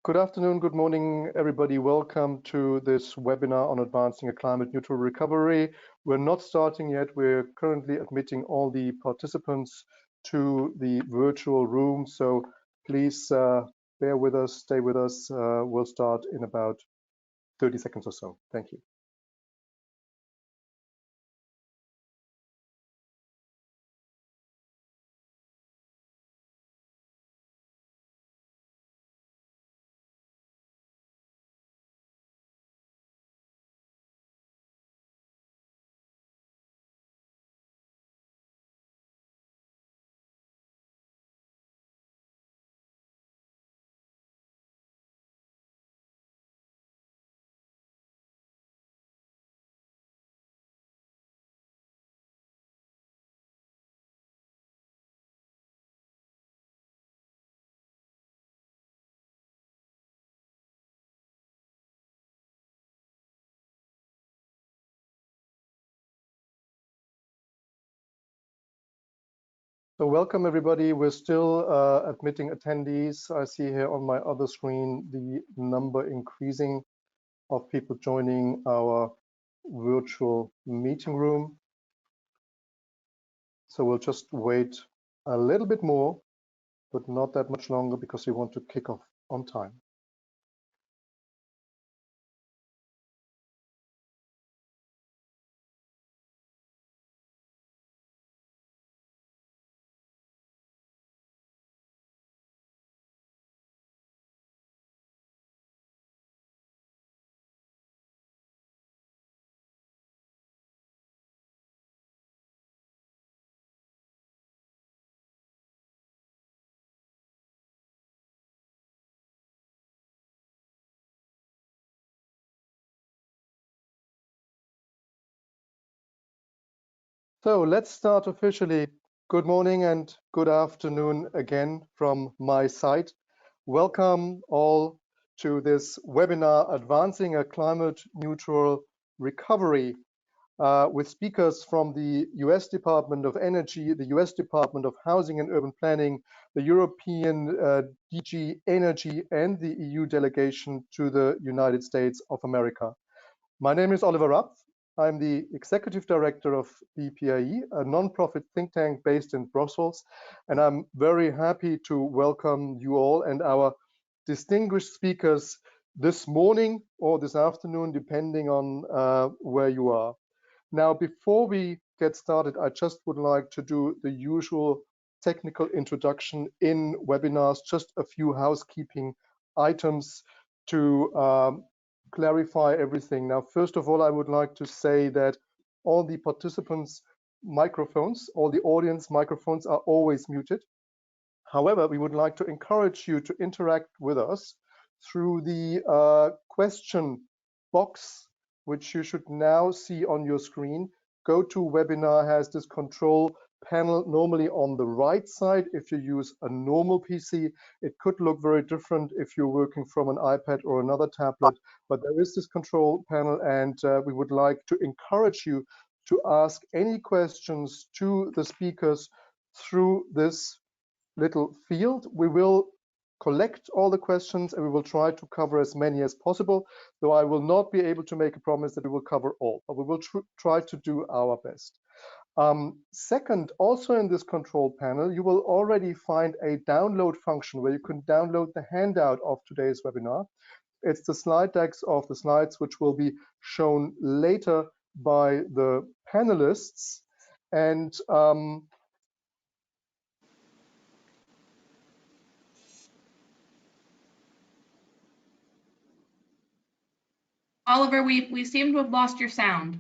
Good afternoon, good morning, everybody. Welcome to this webinar on advancing a climate neutral recovery. We're not starting yet. We're currently admitting all the participants to the virtual room. So please bear with us, stay with us. We'll start in about 30 seconds or so. Thank you. So welcome everybody. We're still admitting attendees. I see here on my other screen the number increasing of people joining our virtual meeting room. So we'll just wait a little bit more, but not that much longer because we want to kick off on time. So let's start officially. Good morning and good afternoon again from my side. Welcome all to this webinar, Advancing a Climate Neutral Recovery, with speakers from the US Department of Energy, the US Department of Housing and Urban Planning, the European DG Energy, and the EU delegation to the United States of America. My name is Oliver Rapf. I'm the Executive Director of BPAE, a non-profit think tank based in Brussels, and I'm very happy to welcome you all and our distinguished speakers this morning or this afternoon, depending on where you are. Now, before we get started, I just would like to do the usual technical introduction in webinars, just a few housekeeping items to clarify everything. Now, first of all, I would like to say that all the participants' microphones, all the audience microphones are always muted. However, we would like to encourage you to interact with us through the question box, which you should now see on your screen. GoToWebinar has this control panel normally on the right side if you use a normal PC. It could look very different if you're working from an iPad or another tablet, but there is this control panel, and we would like to encourage you to ask any questions to the speakers through this little field. We will collect all the questions and we will try to cover as many as possible, though I will not be able to make a promise that we will cover all, but we will try to do our best. Second, also in this control panel, you will already find a download function where you can download the handout of today's webinar. It's the slide decks of the slides, which will be shown later by the panelists. And Oliver, we seem to have lost your sound.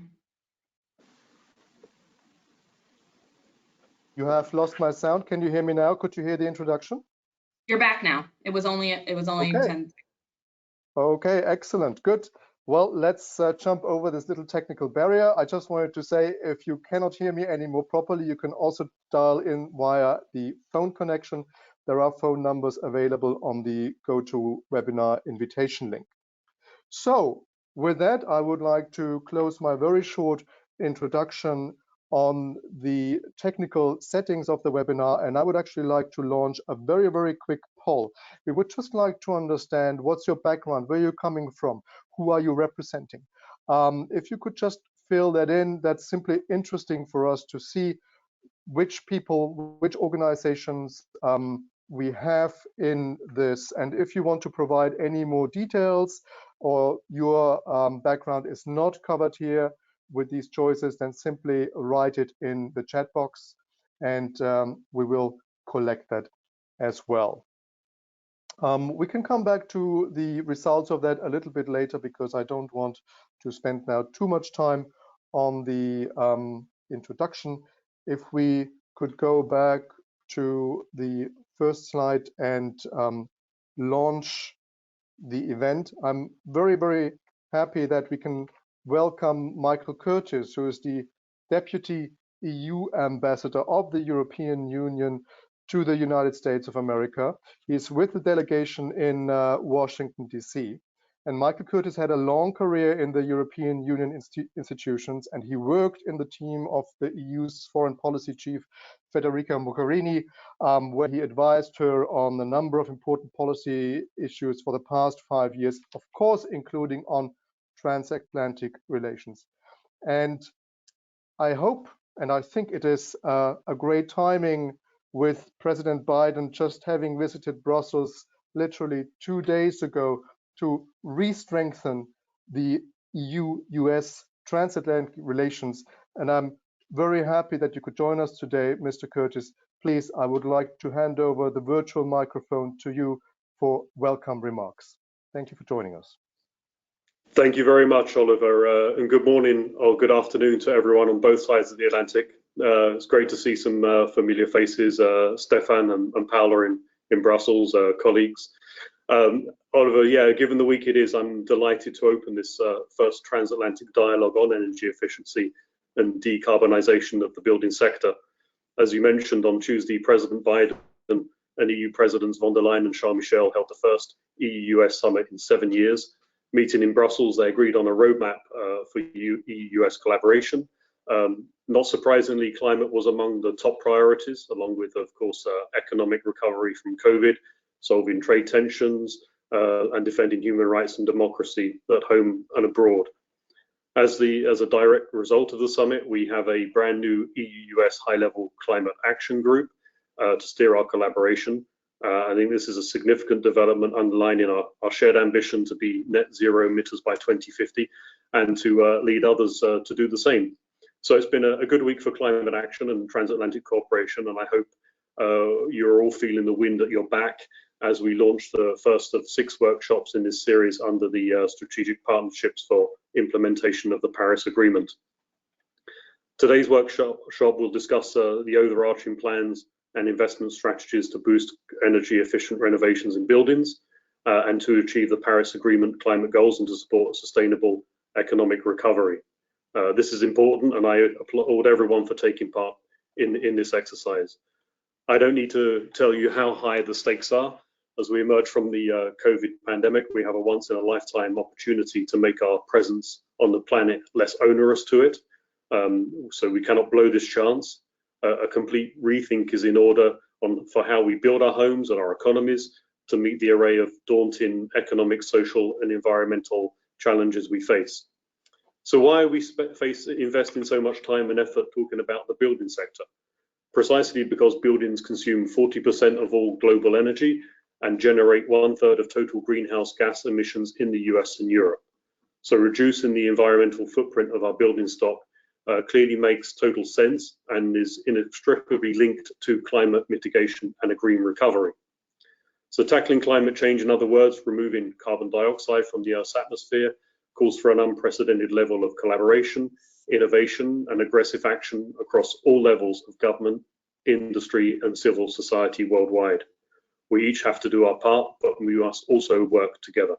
You have lost my sound. Can you hear me now? Could you hear the introduction? You're back now. It was only Okay. 10 seconds. Okay, excellent, good. Well, let's jump over this little technical barrier. I just wanted to say, if you cannot hear me anymore properly, you can also dial in via the phone connection. There are phone numbers available on the GoToWebinar invitation link. So with that, I would like to close my very short introduction on the technical settings of the webinar, and I would actually like to launch a very, very quick poll. We would just like to understand what's your background, where you're coming from, who are you representing? If you could just fill that in, that's simply interesting for us to see which people, which organizations we have in this. And if you want to provide any more details or your background is not covered here with these choices, then simply write it in the chat box and we will collect that as well. We can come back to the results of that a little bit later because I don't want to spend now too much time on the introduction. If we could go back to the first slide and launch the event. I'm very, very happy that we can welcome Michael Curtis, who is the Deputy EU Ambassador of the European Union to the United States of America. He's with the delegation in Washington, D.C. And Michael Curtis had a long career in the European Union institutions, and he worked in the team of the EU's foreign policy chief, Federica Mogherini, where he advised her on a number of important policy issues for the past 5 years, of course, including on transatlantic relations. And I hope, and I think it is a great timing with President Biden just having visited Brussels literally 2 days ago to re-strengthen the EU-US transatlantic relations. And I'm very happy that you could join us today, Mr. Curtis. Please, I would like to hand over the virtual microphone to you for welcome remarks. Thank you for joining us. Thank you very much, Oliver, and good morning or good afternoon to everyone on both sides of the Atlantic. It's great to see some familiar faces, Stefan and Paula in Brussels, colleagues. Oliver, yeah, given the week it is, I'm delighted to open this first transatlantic dialogue on energy efficiency and decarbonisation of the building sector. As you mentioned, on Tuesday, President Biden and EU Presidents von der Leyen and Charles Michel held the first EU-US summit in 7 years. Meeting in Brussels, they agreed on a roadmap for EU-US collaboration. Not surprisingly, climate was among the top priorities, along with, of course, economic recovery from COVID, solving trade tensions, and defending human rights and democracy at home and abroad. As a direct result of the summit, we have a brand new EU-US high-level climate action group to steer our collaboration. I think this is a significant development underlining our shared ambition to be net zero emitters by 2050 and to lead others to do the same. So it's been a good week for climate action and transatlantic cooperation, and I hope you're all feeling the wind at your back as we launch the first of 6 workshops in this series under the Strategic Partnerships for Implementation of the Paris Agreement. Today's workshop will discuss the overarching plans and investment strategies to boost energy efficient renovations in buildings and to achieve the Paris Agreement climate goals and to support sustainable economic recovery. This is important, and I applaud everyone for taking part in this exercise. I don't need to tell you how high the stakes are. As we emerge from the COVID pandemic, we have a once in a lifetime opportunity to make our presence on the planet less onerous to it. So we cannot blow this chance. A complete rethink is in order for how we build our homes and our economies to meet the array of daunting economic, social, and environmental challenges we face. So why are we investing so much time and effort talking about the building sector? Precisely because buildings consume 40% of all global energy and generate 1/3 of total greenhouse gas emissions in the US and Europe. So reducing the environmental footprint of our building stock clearly makes total sense and is inextricably linked to climate mitigation and a green recovery. So tackling climate change, in other words, removing carbon dioxide from the Earth's atmosphere, calls for an unprecedented level of collaboration, innovation, and aggressive action across all levels of government, industry, and civil society worldwide. We each have to do our part, but we must also work together.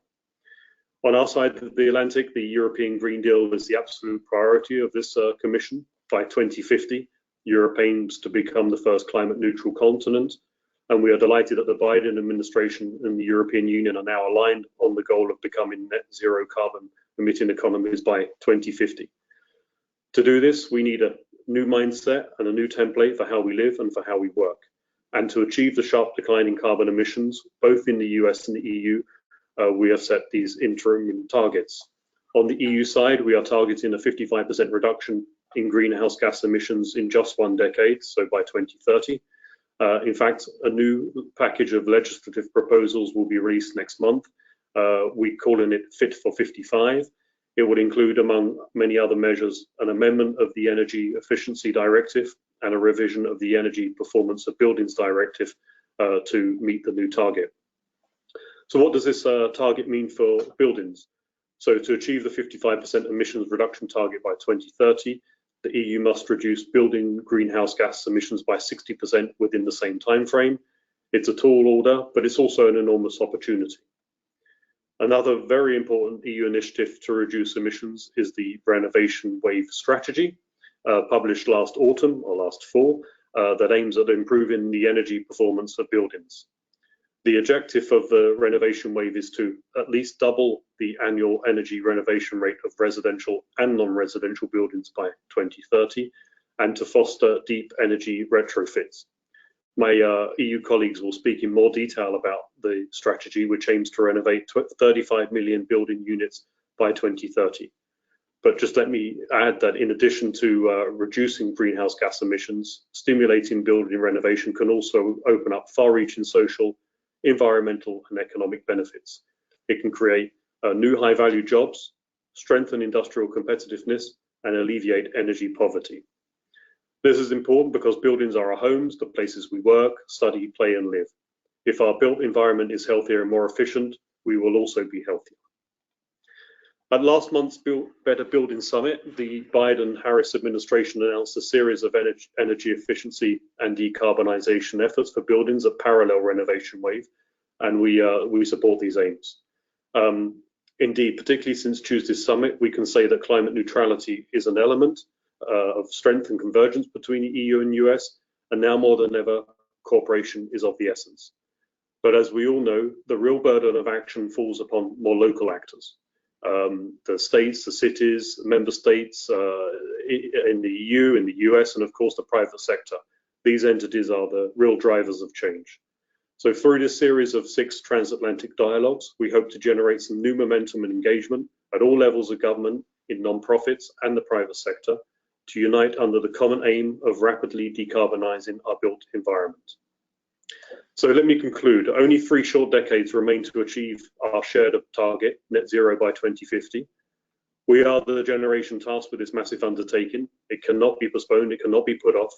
On our side of the Atlantic, the European Green Deal is the absolute priority of this Commission. By 2050, Europe aims to become the first climate neutral continent, and we are delighted that the Biden administration and the European Union are now aligned on the goal of becoming net zero carbon emitting economies by 2050. To do this, we need new mindset and a new template for how we live and for how we work. And to achieve the sharp decline in carbon emissions, both in the US and the EU, we have set these interim targets. On the EU side, we are targeting a 55% reduction in greenhouse gas emissions in just 1 decade, so by 2030. In fact, a new package of legislative proposals will be released next month. We're calling it Fit for 55. It would include, among many other measures, an amendment of the Energy Efficiency Directive and a revision of the Energy Performance of Buildings Directive to meet the new target. So what does this target mean for buildings? So to achieve the 55% emissions reduction target by 2030, the EU must reduce building greenhouse gas emissions by 60% within the same time frame. It's a tall order, but it's also an enormous opportunity. Another very important EU initiative to reduce emissions is the Renovation Wave strategy, published last autumn or last fall, that aims at improving the energy performance of buildings. The objective of the Renovation Wave is to at least double the annual energy renovation rate of residential and non-residential buildings by 2030, and to foster deep energy retrofits. My EU colleagues will speak in more detail about the strategy, which aims to renovate 35 million building units by 2030. But just let me add that in addition to reducing greenhouse gas emissions, stimulating building renovation can also open up far-reaching social, environmental and economic benefits. It can create new high-value jobs, strengthen industrial competitiveness and alleviate energy poverty. This is important because buildings are our homes, the places we work, study, play and live. If our built environment is healthier and more efficient, we will also be healthier. At last month's Better Building Summit, the Biden-Harris administration announced a series of energy efficiency and decarbonisation efforts for buildings that parallel Renovation Wave, and we support these aims. Indeed, particularly since Tuesday's summit, we can say that climate neutrality is an element of strength and convergence between the EU and US, and now more than ever, cooperation is of the essence. But as we all know, the real burden of action falls upon more local actors. The states, the cities, member states in the EU, in the US, and of course the private sector. These entities are the real drivers of change. So through this series of 6 transatlantic dialogues, we hope to generate some new momentum and engagement at all levels of government, in non-profits and the private sector, to unite under the common aim of rapidly decarbonising our built environment. So let me conclude. Only 3 short decades remain to achieve our shared target, net zero by 2050. We are the generation tasked with this massive undertaking. It cannot be postponed, it cannot be put off.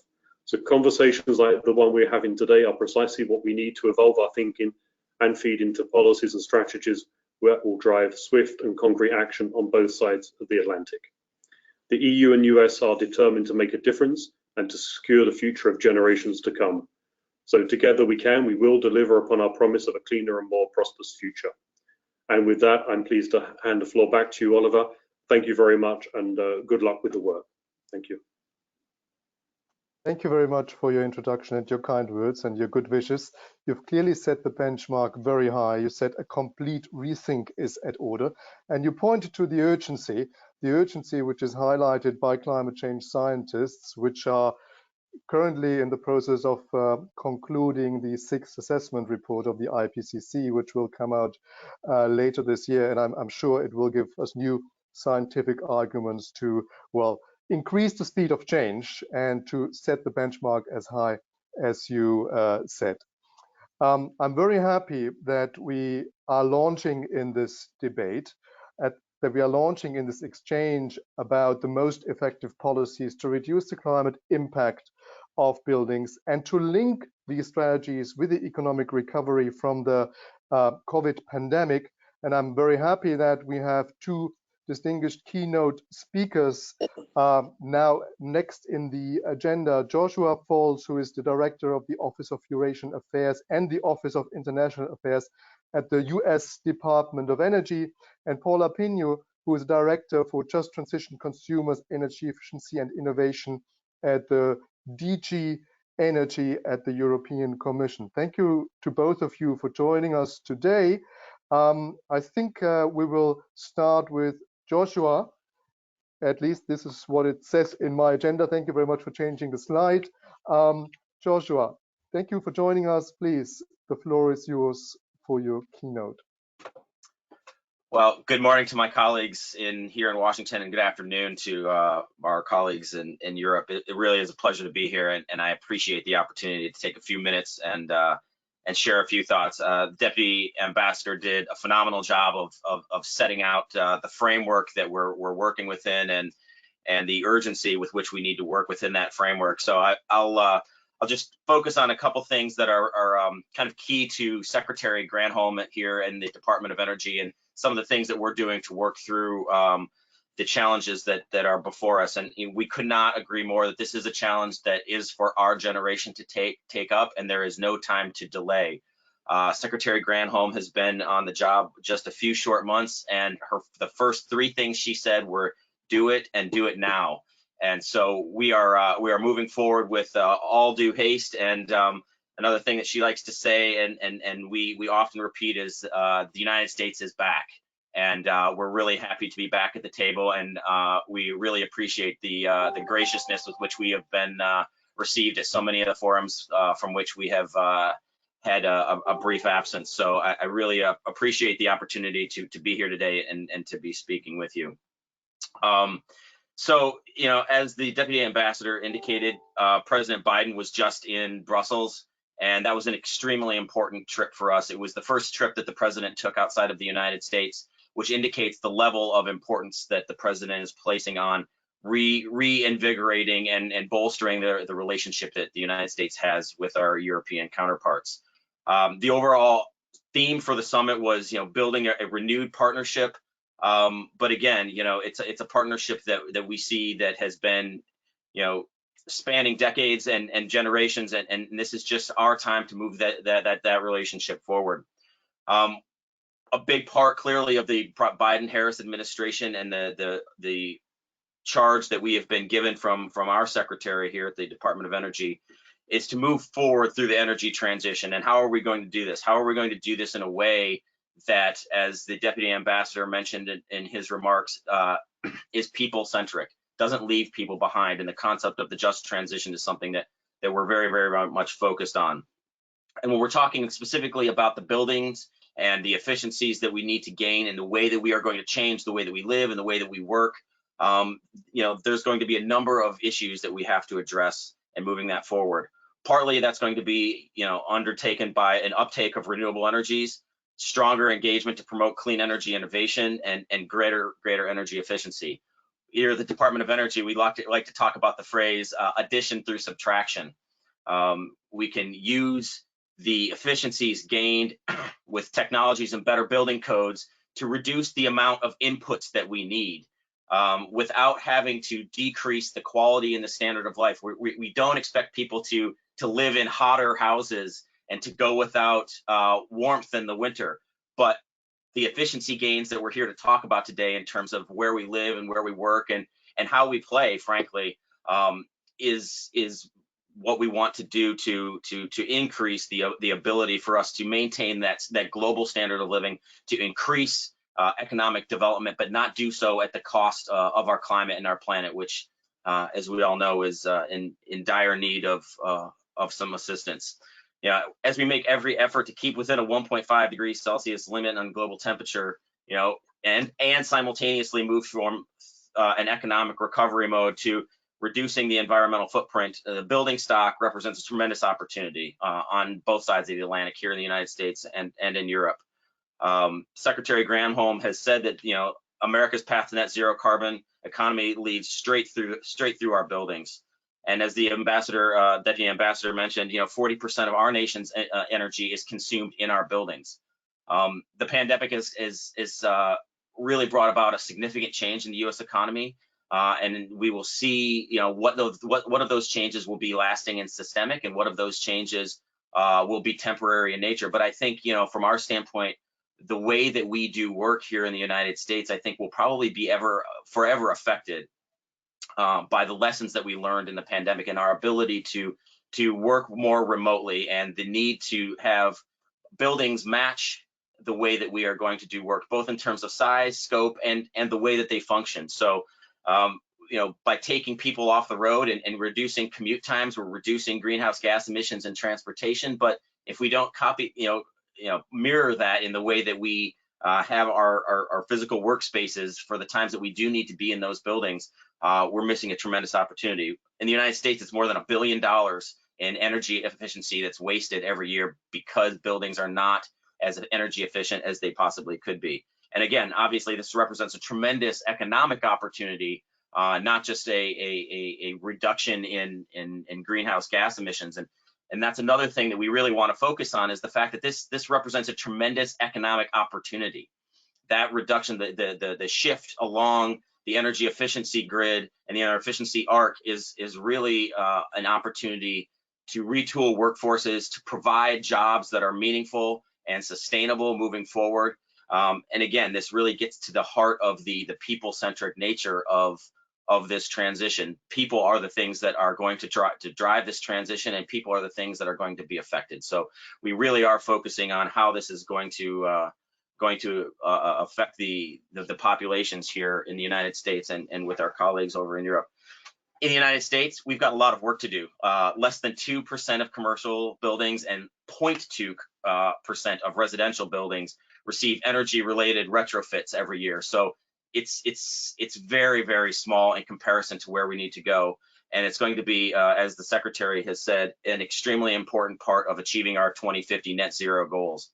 So conversations like the one we're having today are precisely what we need to evolve our thinking and feed into policies and strategies that will drive swift and concrete action on both sides of the Atlantic. The EU and US are determined to make a difference and to secure the future of generations to come. So together we will deliver upon our promise of a cleaner and more prosperous future. And with that, I'm pleased to hand the floor back to you, Oliver. Thank you very much and good luck with the work. Thank you. Thank you very much for your introduction and your kind words and your good wishes. You've clearly set the benchmark very high. You said a complete rethink is at order, and you pointed to the urgency which is highlighted by climate change scientists, which are currently in the process of concluding the 6th assessment report of the IPCC, which will come out later this year. And I'm sure it will give us new scientific arguments to, well, increase the speed of change and to set the benchmark as high as you said. I'm very happy that we are launching in this debate, that we are launching in this exchange about the most effective policies to reduce the climate impact of buildings and to link these strategies with the economic recovery from the COVID pandemic. And I'm very happy that we have 2 distinguished keynote speakers now next in the agenda. Joshua Falls, who is the Director of the Office of Eurasian Affairs and the Office of International Affairs at the US Department of Energy, and Paula Pino, who is Director for Just Transition Consumers, Energy Efficiency and Innovation at the DG Energy at the European Commission. Thank you to both of you for joining us today. I think we will start with Joshua. At least this is what it says in my agenda. Thank you very much for changing the slide. Joshua, thank you for joining us. Please, the floor is yours for your keynote. Well, good morning to my colleagues here in Washington, and good afternoon to our colleagues in Europe. It really is a pleasure to be here, and I appreciate the opportunity to take a few minutes and share a few thoughts. Deputy Ambassador did a phenomenal job of setting out the framework that we're working within and the urgency with which we need to work within that framework. So I'll just focus on a couple things that are kind of key to Secretary Granholm here in the Department of Energy, and some of the things that we're doing to work through the challenges that are before us. And we could not agree more that this is a challenge that is for our generation to take up, and there is no time to delay. Secretary Granholm has been on the job just a few short months, and the first three things she said were do it and do it now. And so we are moving forward with all due haste. And another thing that she likes to say, and we often repeat, is the United States is back, and we're really happy to be back at the table. And we really appreciate the graciousness with which we have been received at so many of the forums from which we have had a brief absence. So I really appreciate the opportunity to be here today and to be speaking with you. So, as the Deputy Ambassador indicated, President Biden was just in Brussels, and that was an extremely important trip for us. It was the first trip that the president took outside of the United States, which indicates the level of importance that the president is placing on reinvigorating and bolstering the relationship that the United States has with our European counterparts. The overall theme for the summit was, building a renewed partnership. But again, it's a partnership that we see that has been, spanning decades and generations, and this is just our time to move that relationship forward. A big part, clearly, of the Biden-Harris administration and the charge that we have been given from our secretary here at the Department of Energy is to move forward through the energy transition. And how are we going to do this? How are we going to do this in a way that, as the Deputy Ambassador mentioned in his remarks, is people-centric, doesn't leave people behind? And the concept of the just transition is something that we're very, very much focused on. And when we're talking specifically about the buildings and the efficiencies that we need to gain and the way that we are going to change the way that we live and the way that we work, there's going to be a number of issues that we have to address in moving that forward. Partly that's going to be, undertaken by an uptake of renewable energies, stronger engagement to promote clean energy innovation, and greater energy efficiency. Here at the Department of Energy, we like to talk about the phrase addition through subtraction. We can use the efficiencies gained with technologies and better building codes to reduce the amount of inputs that we need without having to decrease the quality and the standard of life. We don't expect people to live in hotter houses and to go without warmth in the winter. But the efficiency gains that we're here to talk about today in terms of where we live and where we work and how we play, frankly, is what we want to do to increase the ability for us to maintain that global standard of living, to increase economic development, but not do so at the cost of our climate and our planet, which, as we all know, is in dire need of some assistance. As we make every effort to keep within a 1.5 degrees Celsius limit on global temperature, and simultaneously move from an economic recovery mode to reducing the environmental footprint, the building stock represents a tremendous opportunity on both sides of the Atlantic, here in the United States and in Europe. Secretary Granholm has said that America's path to net zero carbon economy leads straight through our buildings. And as the Deputy Ambassador mentioned, 40% of our nation's energy is consumed in our buildings. The pandemic is really brought about a significant change in the U.S. economy, and we will see, what of those changes will be lasting and systemic, and what of those changes will be temporary in nature. But I think, from our standpoint, the way that we do work here in the United States, I think, will probably be forever affected by the lessons that we learned in the pandemic and our ability to work more remotely, and the need to have buildings match the way that we are going to do work, both in terms of size, scope, and the way that they function. So By taking people off the road and reducing commute times, we're reducing greenhouse gas emissions in transportation. But if we don't mirror that in the way that we have our physical workspaces for the times that we do need to be in those buildings, we're missing a tremendous opportunity. In the United States, it's more than $1 billion in energy efficiency that's wasted every year because buildings are not as energy efficient as they possibly could be. And again, obviously, this represents a tremendous economic opportunity, not just a reduction in greenhouse gas emissions. And that's another thing that we really want to focus on, is the fact that this represents a tremendous economic opportunity. That reduction, the shift along the energy efficiency grid and the energy efficiency arc is really an opportunity to retool workforces, to provide jobs that are meaningful and sustainable moving forward. And again, this really gets to the heart of the people-centric nature of this transition. People are the things that are going to drive this transition, and people are the things that are going to be affected. So we really are focusing on how this is going to affect the populations here in the United States and with our colleagues over in Europe. In the United States, we've got a lot of work to do. Less than 2% of commercial buildings and 0.2% of residential buildings receive energy-related retrofits every year. So it's very, very small in comparison to where we need to go. And it's going to be, as the Secretary has said, an extremely important part of achieving our 2050 net zero goals.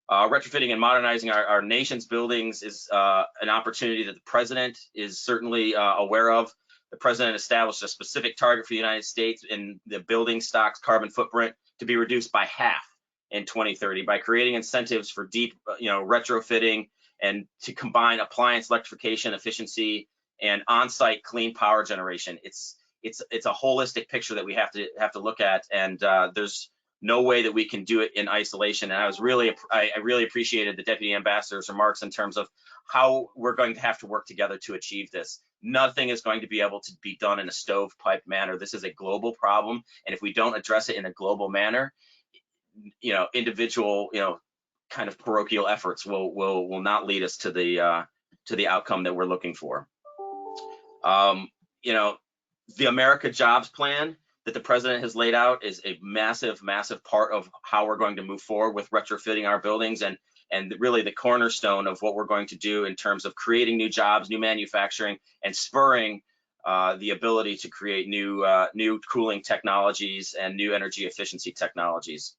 Retrofitting and modernizing our nation's buildings is an opportunity that the President is certainly aware of. The President established a specific target for the United States in the building stock's carbon footprint to be reduced by half in 2030 by creating incentives for deep retrofitting and to combine appliance electrification efficiency and on-site clean power generation. It's a holistic picture that we have to look at, and there's no way that we can do it in isolation. And I really appreciated the Deputy Ambassador's remarks in terms of how we're going to have to work together to achieve this. Nothing is going to be able to be done in a stovepipe manner. This is a global problem, and if we don't address it in a global manner, individual, kind of parochial efforts will not lead us to the outcome that we're looking for. The America Jobs Plan that the President has laid out is a massive, massive part of how we're going to move forward with retrofitting our buildings, and really the cornerstone of what we're going to do in terms of creating new jobs, new manufacturing, and spurring the ability to create new cooling technologies and new energy efficiency technologies.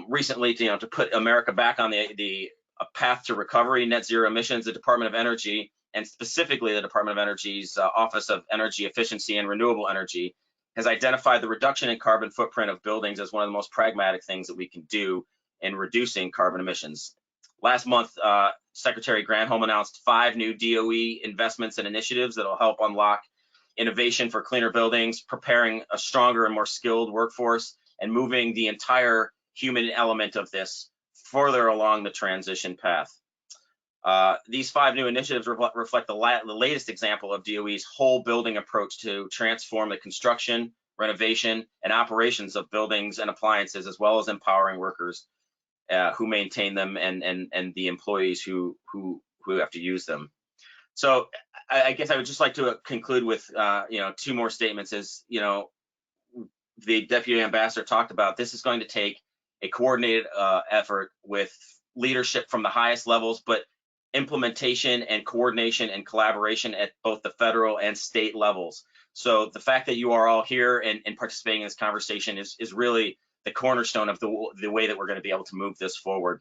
Recently, to put America back on the path to recovery, net zero emissions, the Department of Energy, and specifically the Department of Energy's Office of Energy Efficiency and Renewable Energy, has identified the reduction in carbon footprint of buildings as one of the most pragmatic things that we can do in reducing carbon emissions. Last month, Secretary Granholm announced 5 new DOE investments and initiatives that will help unlock innovation for cleaner buildings, preparing a stronger and more skilled workforce, and moving the entire human element of this further along the transition path. These 5 new initiatives reflect the latest example of DOE's whole building approach to transform the construction, renovation, and operations of buildings and appliances, as well as empowering workers who maintain them and the employees who have to use them. So I guess I would just like to conclude with 2 more statements. As the Deputy Ambassador talked about, this is going to take a coordinated effort with leadership from the highest levels, but implementation and coordination and collaboration at both the federal and state levels. So the fact that you are all here and participating in this conversation is really the cornerstone of the way that we're going to be able to move this forward.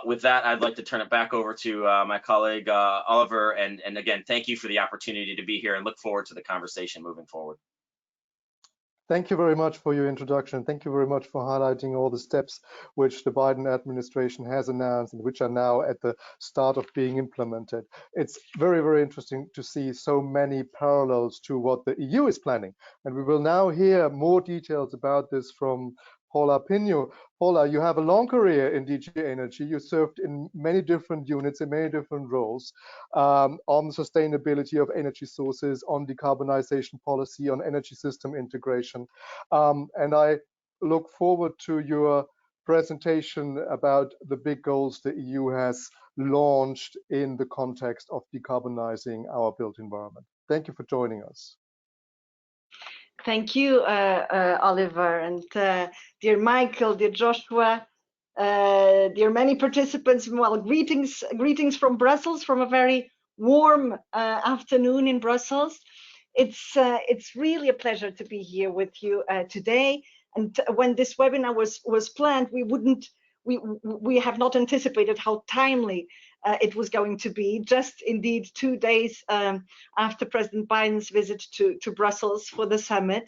With that, I'd like to turn it back over to my colleague Oliver, and again, thank you for the opportunity to be here, and look forward to the conversation moving forward. Thank you very much for your introduction. Thank you very much for highlighting all the steps which the Biden administration has announced and which are now at the start of being implemented. It's very, very interesting to see so many parallels to what the EU is planning. And we will now hear more details about this from Paula Pino. Paula, you have a long career in DG Energy. You served in many different units, in many different roles, on sustainability of energy sources, on decarbonization policy, on energy system integration. And I look forward to your presentation about the big goals the EU has launched in the context of decarbonizing our built environment. Thank you for joining us. Thank you, Oliver, and dear Michael, dear Joshua, dear many participants. Well, greetings from Brussels, from a very warm afternoon in Brussels. It's really a pleasure to be here with you today. And when this webinar was planned, we have not anticipated how timely it was going to be. Just indeed 2 days after President Biden's visit to Brussels for the summit,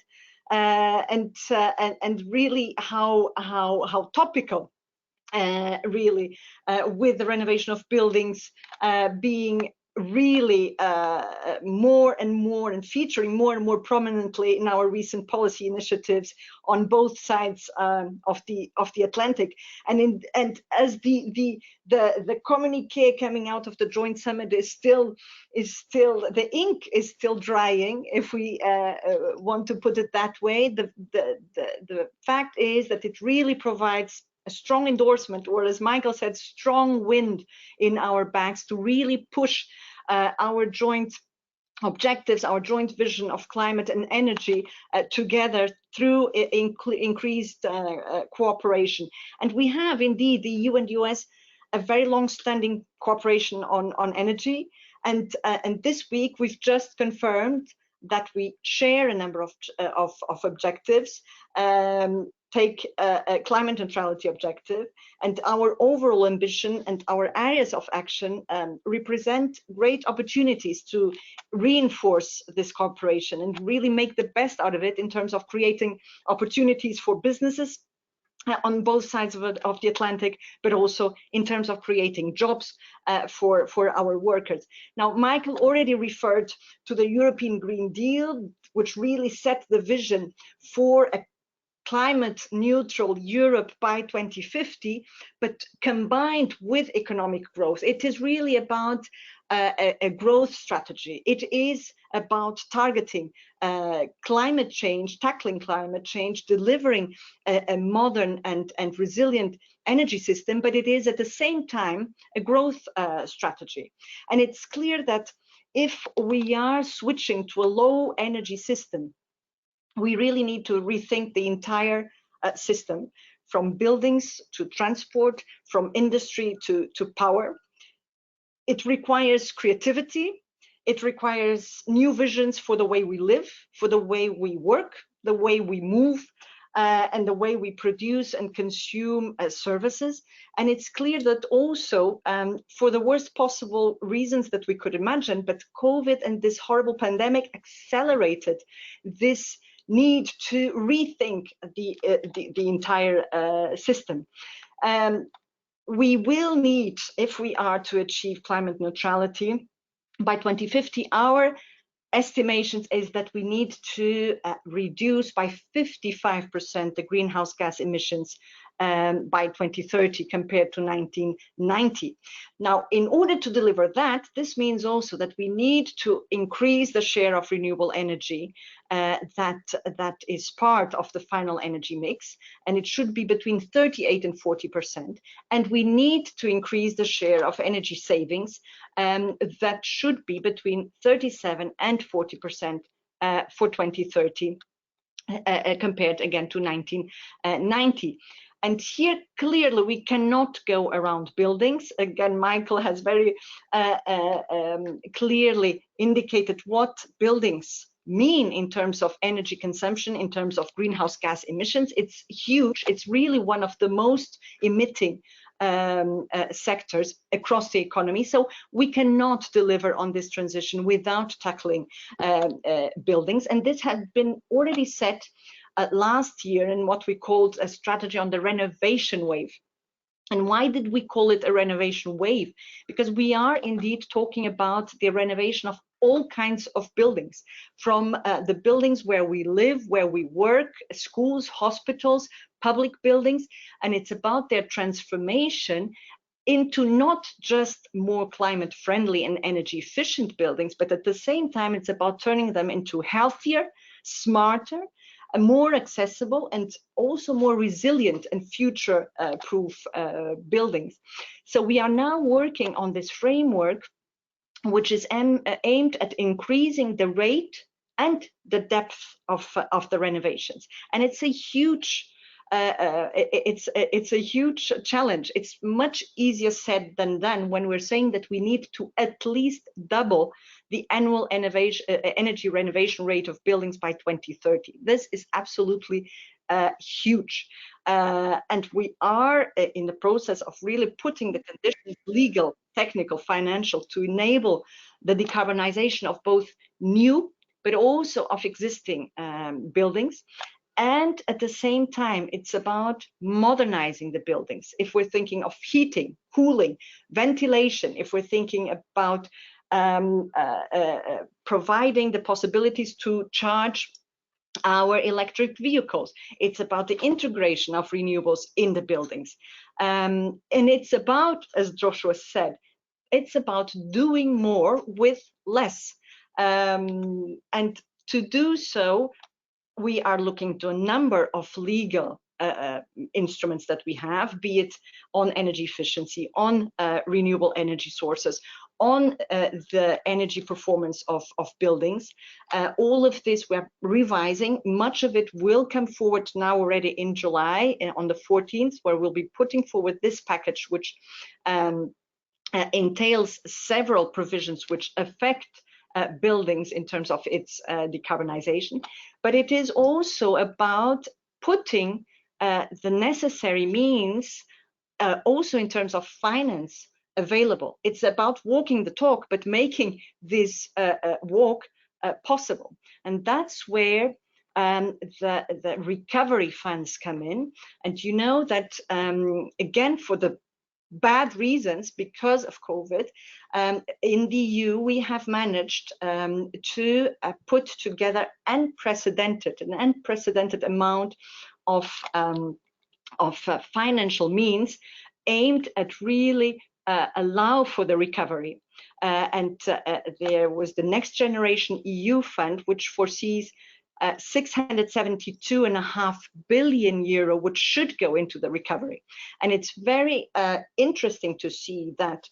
and really how topical. Really, with the renovation of buildings being really more and more and featuring more and more prominently in our recent policy initiatives on both sides of the Atlantic, and as the communique coming out of the joint summit is still the ink is still drying, if we want to put it that way. The fact is that it really provides a strong endorsement, or as Michael said, strong wind in our backs to really push our joint objectives, our joint vision of climate and energy together through increased cooperation. And we have indeed, the EU and US, a very long-standing cooperation on energy. And this week we've just confirmed that we share a number of objectives. Take a climate neutrality objective, and our overall ambition and our areas of action represent great opportunities to reinforce this cooperation and really make the best out of it in terms of creating opportunities for businesses on both sides of the Atlantic, but also in terms of creating jobs for our workers. Now, Michael already referred to the European Green Deal, which really set the vision for a climate neutral Europe by 2050, but combined with economic growth. It is really about a growth strategy. It is about targeting climate change, tackling climate change, delivering a modern and resilient energy system, but it is at the same time a growth strategy. And it's clear that if we are switching to a low energy system, we really need to rethink the entire system, from buildings to transport, from industry to power. It requires creativity. It requires new visions for the way we live, for the way we work, the way we move, and the way we produce and consume services. And it's clear that also, for the worst possible reasons that we could imagine, but COVID and this horrible pandemic accelerated this need to rethink the entire system. We will need, if we are to achieve climate neutrality by 2050, our estimations is that we need to reduce by 55% the greenhouse gas emissions by 2030 compared to 1990. Now, in order to deliver that, this means also that we need to increase the share of renewable energy that is part of the final energy mix, and it should be between 38 and 40%. And we need to increase the share of energy savings that should be between 37 and 40% for 2030, compared again to 1990. And here, clearly, we cannot go around buildings. Again, Michael has very clearly indicated what buildings mean in terms of energy consumption, in terms of greenhouse gas emissions. It's huge. It's really one of the most emitting sectors across the economy. So we cannot deliver on this transition without tackling buildings. And this had been already set last year in what we called a strategy on the renovation wave. And why did we call it a renovation wave? Because we are indeed talking about the renovation of all kinds of buildings, from the buildings where we live, where we work, schools, hospitals, public buildings, and it's about their transformation into not just more climate friendly and energy efficient buildings, but at the same time, it's about turning them into healthier, smarter, more accessible and also more resilient and future-proof buildings. So we are now working on this framework, which is aimed at increasing the rate and the depth of the renovations. And it's a huge it's a huge challenge. It's much easier said than done when we're saying that we need to at least double the annual energy renovation rate of buildings by 2030. This is absolutely huge. And we are in the process of really putting the conditions, legal, technical, financial, to enable the decarbonization of both new, but also of existing buildings. And at the same time, it's about modernizing the buildings. If we're thinking of heating, cooling, ventilation, if we're thinking about providing the possibilities to charge our electric vehicles, it's about the integration of renewables in the buildings. And it's about, as Joshua said, it's about doing more with less. And to do so, we are looking to a number of legal instruments that we have, be it on energy efficiency, on renewable energy sources, on the energy performance of buildings. All of this we're revising. Much of it will come forward now already in July on the 14th, where we'll be putting forward this package, which entails several provisions which affect buildings in terms of its decarbonization, but it is also about putting the necessary means also in terms of finance available. It's about walking the talk, but making this walk possible. And that's where the recovery funds come in. And you know that, again, for the bad reasons, because of COVID, in the EU, we have managed to put together an unprecedented amount of financial means aimed at really allow for the recovery. And there was the Next Generation EU Fund, which foresees 672.5 billion euro, which should go into the recovery. And it's very interesting to see that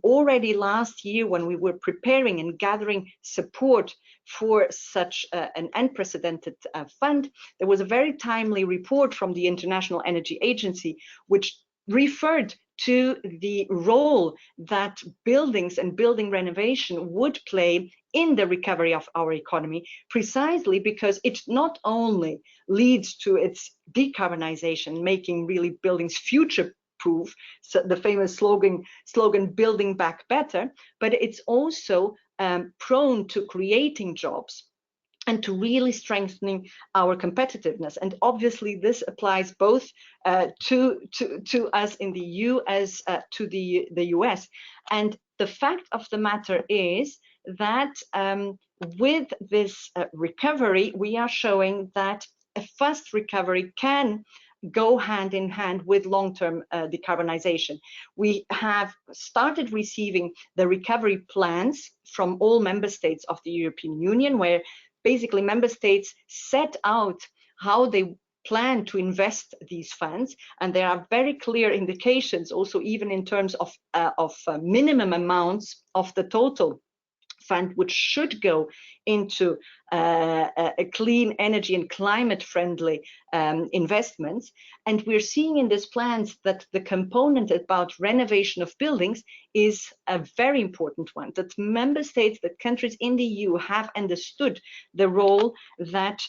already last year, when we were preparing and gathering support for such an unprecedented fund, there was a very timely report from the International Energy Agency, which referred to the role that buildings and building renovation would play in the recovery of our economy, precisely because it not only leads to its decarbonization, making really buildings future-proof, so the famous slogan, building back better, but it's also prone to creating jobs and to really strengthening our competitiveness. And obviously this applies both to us in the EU as to the US. And the fact of the matter is that with this recovery, we are showing that a fast recovery can go hand in hand with long-term decarbonization. We have started receiving the recovery plans from all member states of the European Union, where basically member states set out how they plan to invest these funds, and there are very clear indications also, even in terms of minimum amounts of the total fund, which should go into a clean energy and climate friendly investments. And we're seeing in these plans that the component about renovation of buildings is a very important one, that member states, that countries in the EU have understood the role that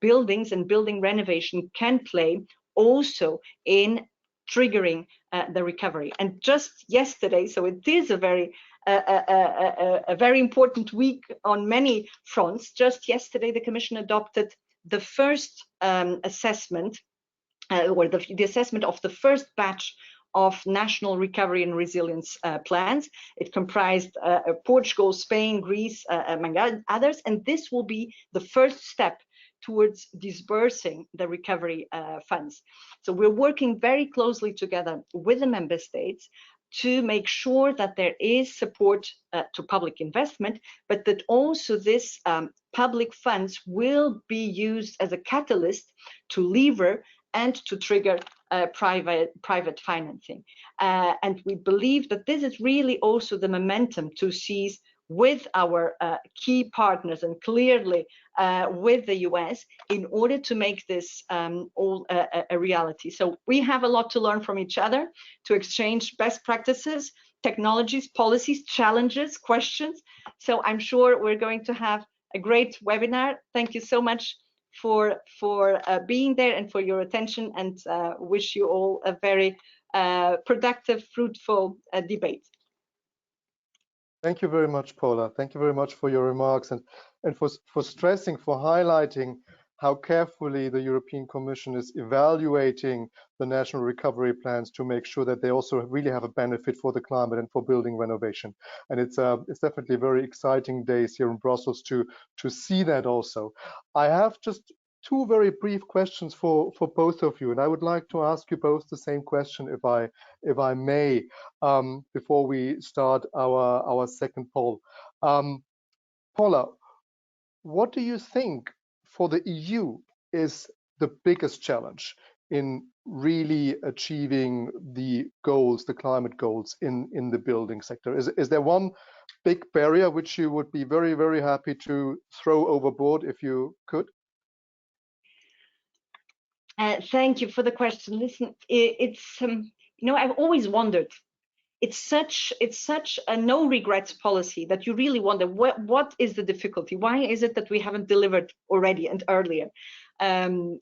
buildings and building renovation can play also in triggering the recovery. And just yesterday, so it is a very important week on many fronts. Just yesterday, the Commission adopted the first assessment, or the assessment of the first batch of national recovery and resilience plans. It comprised Portugal, Spain, Greece, among others, and this will be the first step towards disbursing the recovery funds. So we're working very closely together with the member states, to make sure that there is support to public investment, but that also this public funds will be used as a catalyst to lever and to trigger private financing. And we believe that this is really also the momentum to seize with our key partners, and clearly with the US, in order to make this all a reality. So we have a lot to learn from each other, to exchange best practices, technologies, policies, challenges, questions. So I'm sure we're going to have a great webinar. Thank you so much for being there and for your attention, and wish you all a very productive, fruitful debate. Thank you very much, Paula. Thank you very much for your remarks and for stressing, for highlighting how carefully the European Commission is evaluating the national recovery plans to make sure that they also really have a benefit for the climate and for building renovation. And it's definitely very exciting days here in Brussels to see that also. I have just two very brief questions for both of you, and I would like to ask you both the same question, if I may, before we start our second poll. Paula, what do you think for the EU is the biggest challenge in really achieving the goals, the climate goals in the building sector? Is there one big barrier which you would be very, very happy to throw overboard if you could? Thank you for the question. Listen, it's I've always wondered. It's such a no regrets policy that you really wonder what is the difficulty? Why is it that we haven't delivered already and earlier?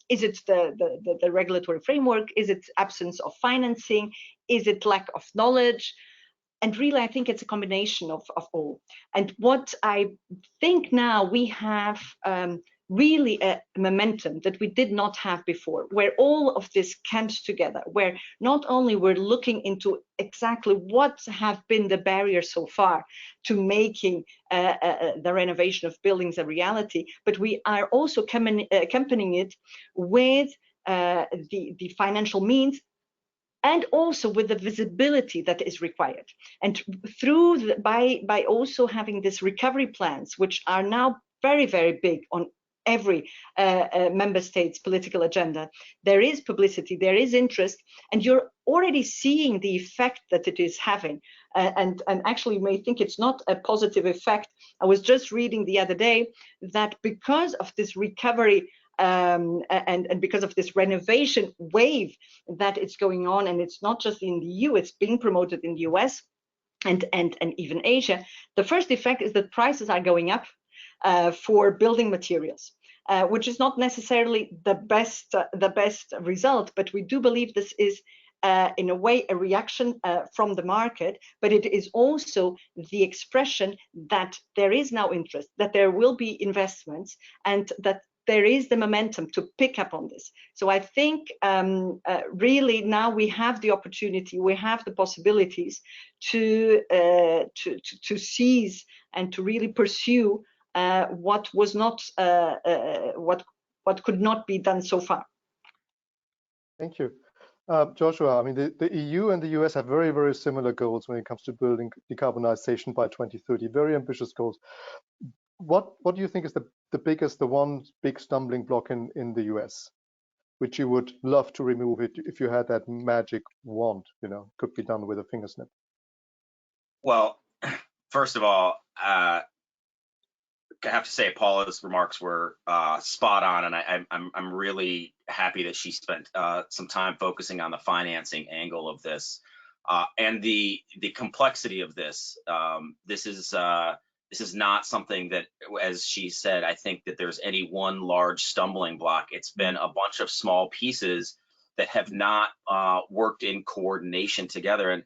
Is it the regulatory framework? Is it absence of financing? Is it lack of knowledge? And really, I think it's a combination of all. And what I think now we have really a momentum that we did not have before, where all of this comes together, where not only we're looking into exactly what have been the barriers so far to making the renovation of buildings a reality, but we are also accompanying it with the financial means, and also with the visibility that is required. And through by also having these recovery plans, which are now very, very big on every member state's political agenda, there is publicity, there is interest, and you're already seeing the effect that it is having. And actually, you may think it's not a positive effect. I was just reading the other day that because of this recovery and because of this renovation wave that is going on, and it's not just in the EU, it's being promoted in the US and even Asia, the first effect is that prices are going up for building materials, which is not necessarily the best result, but we do believe this is in a way a reaction from the market, but it is also the expression that there is now interest, that there will be investments, and that there is the momentum to pick up on this. So I think really now we have the opportunity, we have the possibilities to seize and to really pursue what was not what could not be done so far. Thank you. Joshua, I mean, the EU and the US have very, very similar goals when it comes to building decarbonization by 2030, very ambitious goals. What do you think is the one big stumbling block in the US, which you would love to remove it if you had that magic wand, could be done with a finger snip? Well, first of all, I have to say Paula's remarks were spot on, and I'm really happy that she spent some time focusing on the financing angle of this and the complexity of this. This is not something that, as she said, I think that there's any one large stumbling block. It's been a bunch of small pieces that have not worked in coordination together.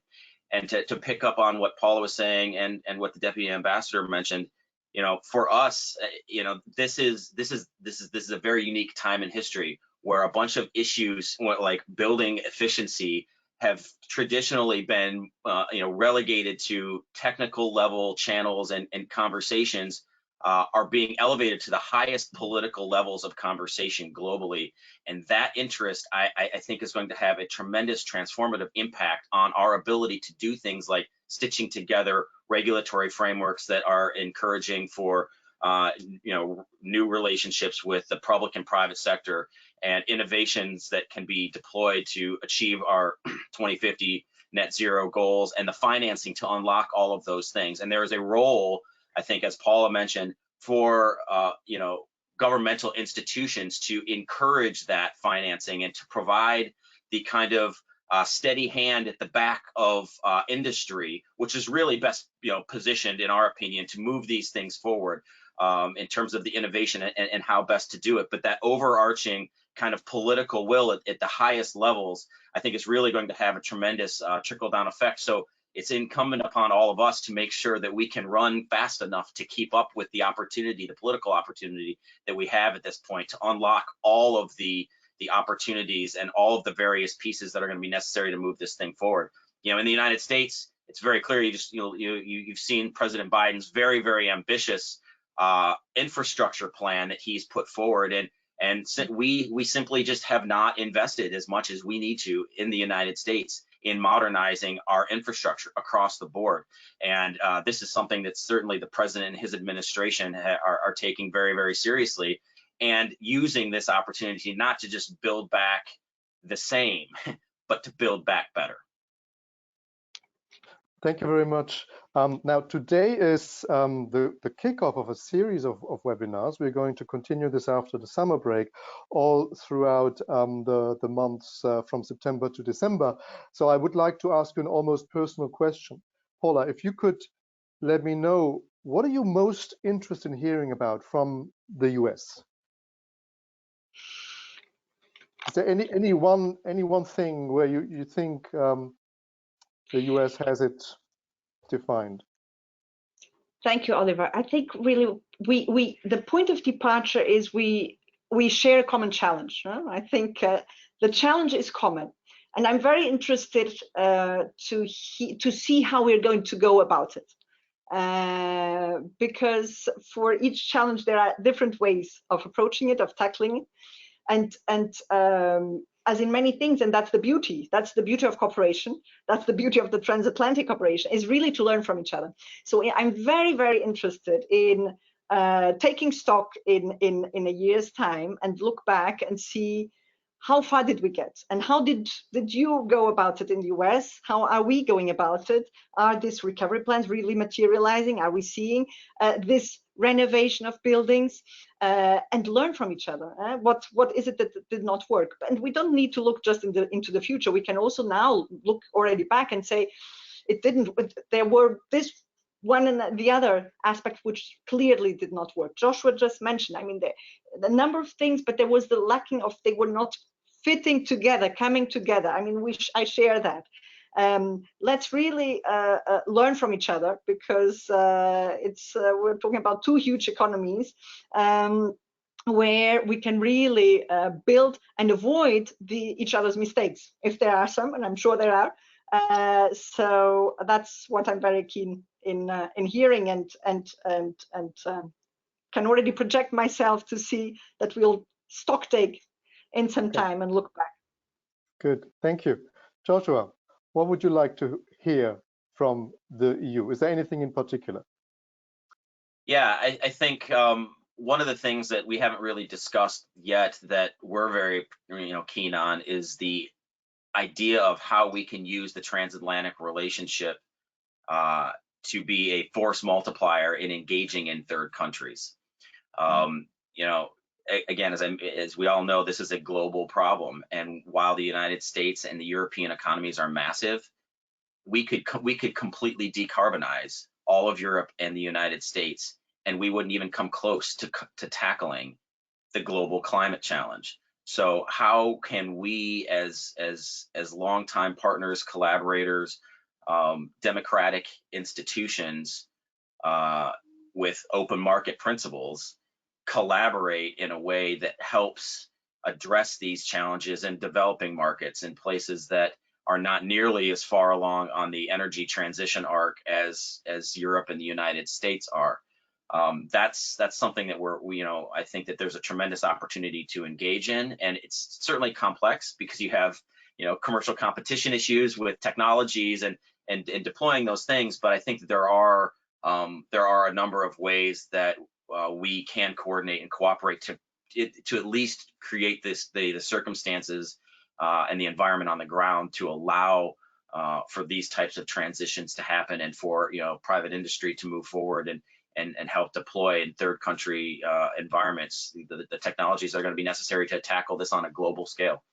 And to pick up on what Paula was saying and what the Deputy Ambassador mentioned, for us, this is a very unique time in history where a bunch of issues like building efficiency have traditionally been relegated to technical level channels and conversations are being elevated to the highest political levels of conversation globally. And that interest, I think, is going to have a tremendous transformative impact on our ability to do things like stitching together regulatory frameworks that are encouraging for new relationships with the public and private sector, and innovations that can be deployed to achieve our 2050 net zero goals, and the financing to unlock all of those things. And there is a role, I think, as Paula mentioned, for governmental institutions to encourage that financing and to provide the kind of steady hand at the back of industry, which is really best positioned, in our opinion, to move these things forward in terms of the innovation and how best to do it. But that overarching kind of political will at the highest levels, I think, is really going to have a tremendous trickle-down effect. So it's incumbent upon all of us to make sure that we can run fast enough to keep up with the opportunity, the political opportunity that we have at this point, to unlock all of the opportunities and all of the various pieces that are going to be necessary to move this thing forward. In the United States, it's very clear. You've seen President Biden's very, very ambitious infrastructure plan that he's put forward, and we simply just have not invested as much as we need to in the United States in modernizing our infrastructure across the board. And this is something that certainly the president and his administration are taking very, very seriously, and using this opportunity not to just build back the same, but to build back better. Thank you very much. Now, today is the kickoff of a series of webinars. We're going to continue this after the summer break, all throughout the months from September to December. So I would like to ask you an almost personal question. Paula, if you could let me know, what are you most interested in hearing about from the US? Is there any one thing where you think the US has it defined? Thank you, Oliver. I think really the point of departure is we share a common challenge. Huh? I think the challenge is common, and I'm very interested to see how we're going to go about it, because for each challenge there are different ways of approaching it, of tackling it, and as in many things, and that's the beauty of cooperation, that's the beauty of the transatlantic cooperation, is really to learn from each other. So I'm very, very interested in taking stock in a year's time and look back and see how far did we get, and how did you go about it in the US? How are we going about it? Are these recovery plans really materializing? Are we seeing this renovation of buildings, and learn from each other? What is it that did not work? And we don't need to look just into the future. We can also now look already back and say it didn't. There were this one and the other aspect which clearly did not work. Joshua just mentioned, I mean, the number of things, but there was the lacking of, they were not fitting together, coming together. I mean, I share that. Let's really learn from each other, because we're talking about two huge economies where we can really build and avoid each other's mistakes, if there are some, and I'm sure there are. So that's what I'm very keen in hearing, and can already project myself to see that we'll stock take in some time and look back. Good, thank you. Joshua, what would you like to hear from the EU? Is there anything in particular? Yeah, I think one of the things that we haven't really discussed yet that we're very keen on is the idea of how we can use the transatlantic relationship to be a force multiplier in engaging in third countries. Again, as we all know, this is a global problem, and while the United States and the European economies are massive, we could completely decarbonize all of Europe and the United States, and we wouldn't even come close to tackling the global climate challenge. So how can we, as longtime partners, collaborators, democratic institutions with open market principles, collaborate in a way that helps address these challenges in developing markets, in places that are not nearly as far along on the energy transition arc as Europe and the United States are? That's something that I think that there's a tremendous opportunity to engage in, and it's certainly complex because you have commercial competition issues with technologies and deploying those things. But I think that there are a number of ways that we can coordinate and cooperate to at least create the circumstances and the environment on the ground to allow for these types of transitions to happen, and for private industry to move forward and help deploy in third country environments the technologies that are going to be necessary to tackle this on a global scale.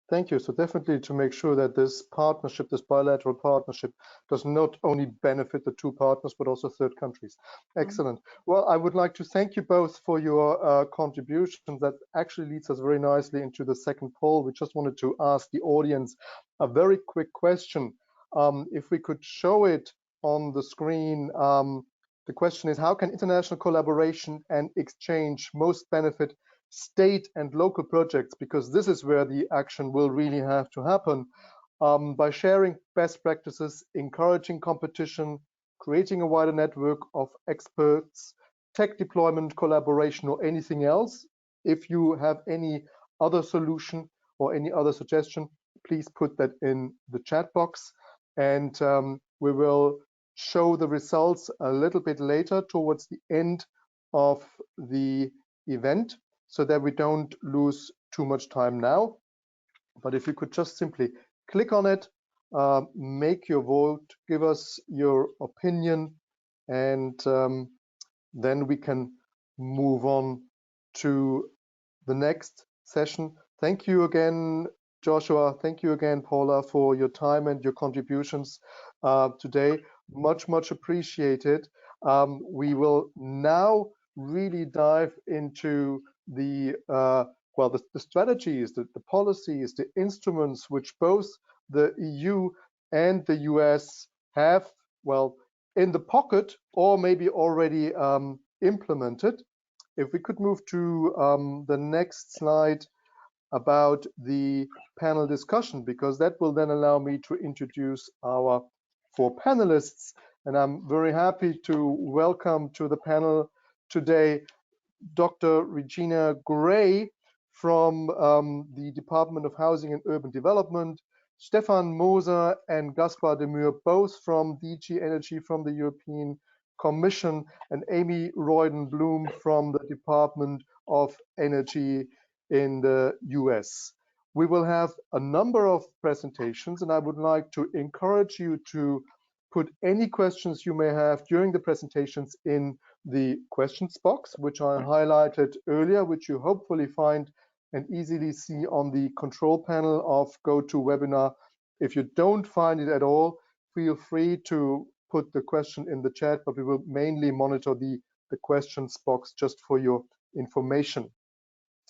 Thank you. So definitely to make sure that this partnership, this bilateral partnership, does not only benefit the two partners, but also third countries. Excellent. Well, I would like to thank you both for your contributions. That actually leads us very nicely into the second poll. We just wanted to ask the audience a very quick question. If we could show it on the screen, the question is, how can international collaboration and exchange most benefit state and local projects, because this is where the action will really have to happen, by sharing best practices, encouraging competition, creating a wider network of experts, tech deployment, collaboration, or anything else. If you have any other solution or any other suggestion, please put that in the chat box, and we will show the results a little bit later towards the end of the event, so that we don't lose too much time now. But if you could just simply click on it, make your vote, give us your opinion, and then we can move on to the next session. Thank you again, Joshua. Thank you again, Paula, for your time and your contributions today. Much appreciated. We will now really dive into the strategies, the policies, the instruments which both the EU and the US have, in the pocket or maybe already implemented. If we could move to the next slide about the panel discussion, because that will then allow me to introduce our four panelists. And I'm very happy to welcome to the panel today Dr. Regina Gray from the Department of Housing and Urban Development, Stefan Moser and Gaspar de Muur, both from DG Energy from the European Commission, and Amy Royden-Bloom from the Department of Energy in the US. We will have a number of presentations, and I would like to encourage you to put any questions you may have during the presentations in the questions box, which I highlighted earlier, which you hopefully find and easily see on the control panel of GoToWebinar. If you don't find it at all, feel free to put the question in the chat, but we will mainly monitor the questions box just for your information.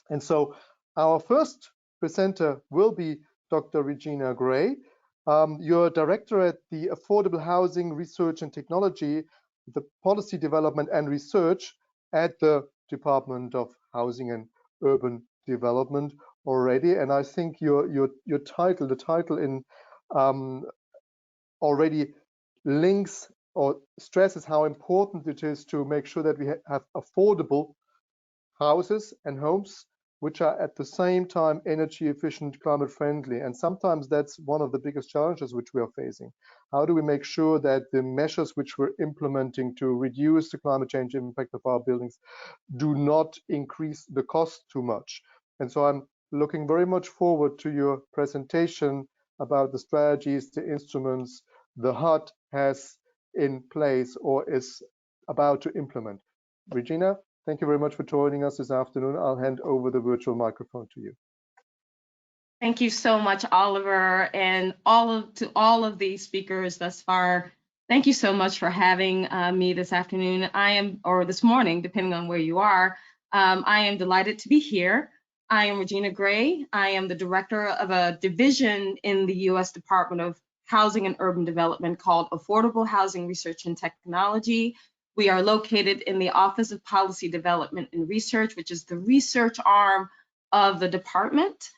And so our first presenter will be Dr. Regina Gray. You're director at the Affordable Housing Research and Technology, the Policy Development and Research at the Department of Housing and Urban Development already. And I think your title, the title in already links or stresses how important it is to make sure that we have affordable houses and homes which are at the same time energy efficient, climate friendly. And sometimes that's one of the biggest challenges which we are facing. How do we make sure that the measures which we're implementing to reduce the climate change impact of our buildings do not increase the cost too much? And so I'm looking very much forward to your presentation about the strategies, the instruments the HUD has in place or is about to implement. Regina, thank you very much for joining us this afternoon. I'll hand over the virtual microphone to you. Thank you so much, Oliver, and to all of the speakers thus far. Thank you so much for having me this afternoon. Or this morning, depending on where you are. I am delighted to be here. I am Regina Gray. I am the director of a division in the U.S. Department of Housing and Urban Development called Affordable Housing Research and Technology. We are located in the Office of Policy Development and Research, which is the research arm of the department.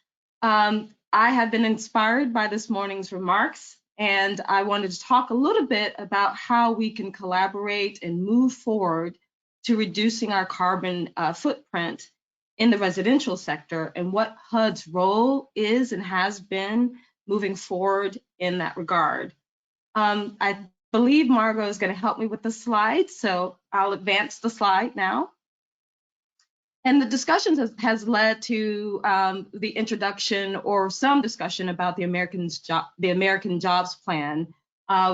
I have been inspired by this morning's remarks And I wanted to talk a little bit about how we can collaborate and move forward to reducing our carbon footprint in the residential sector, and what HUD's role is and has been moving forward in that regard. I believe Margot is going to help me with the slides, so I'll advance the slide now. And the discussion has led to the introduction or some discussion about the American Jobs Plan,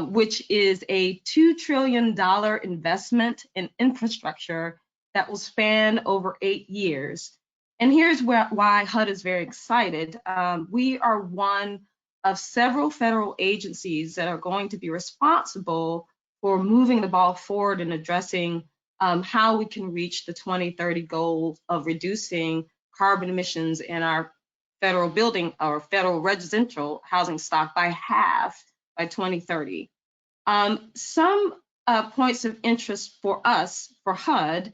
which is a $2 trillion investment in infrastructure that will span over 8 years. And here's why HUD is very excited. We are one of several federal agencies that are going to be responsible for moving the ball forward and addressing how we can reach the 2030 goal of reducing carbon emissions in our federal building or federal residential housing stock by half by 2030. Some points of interest for us, for HUD,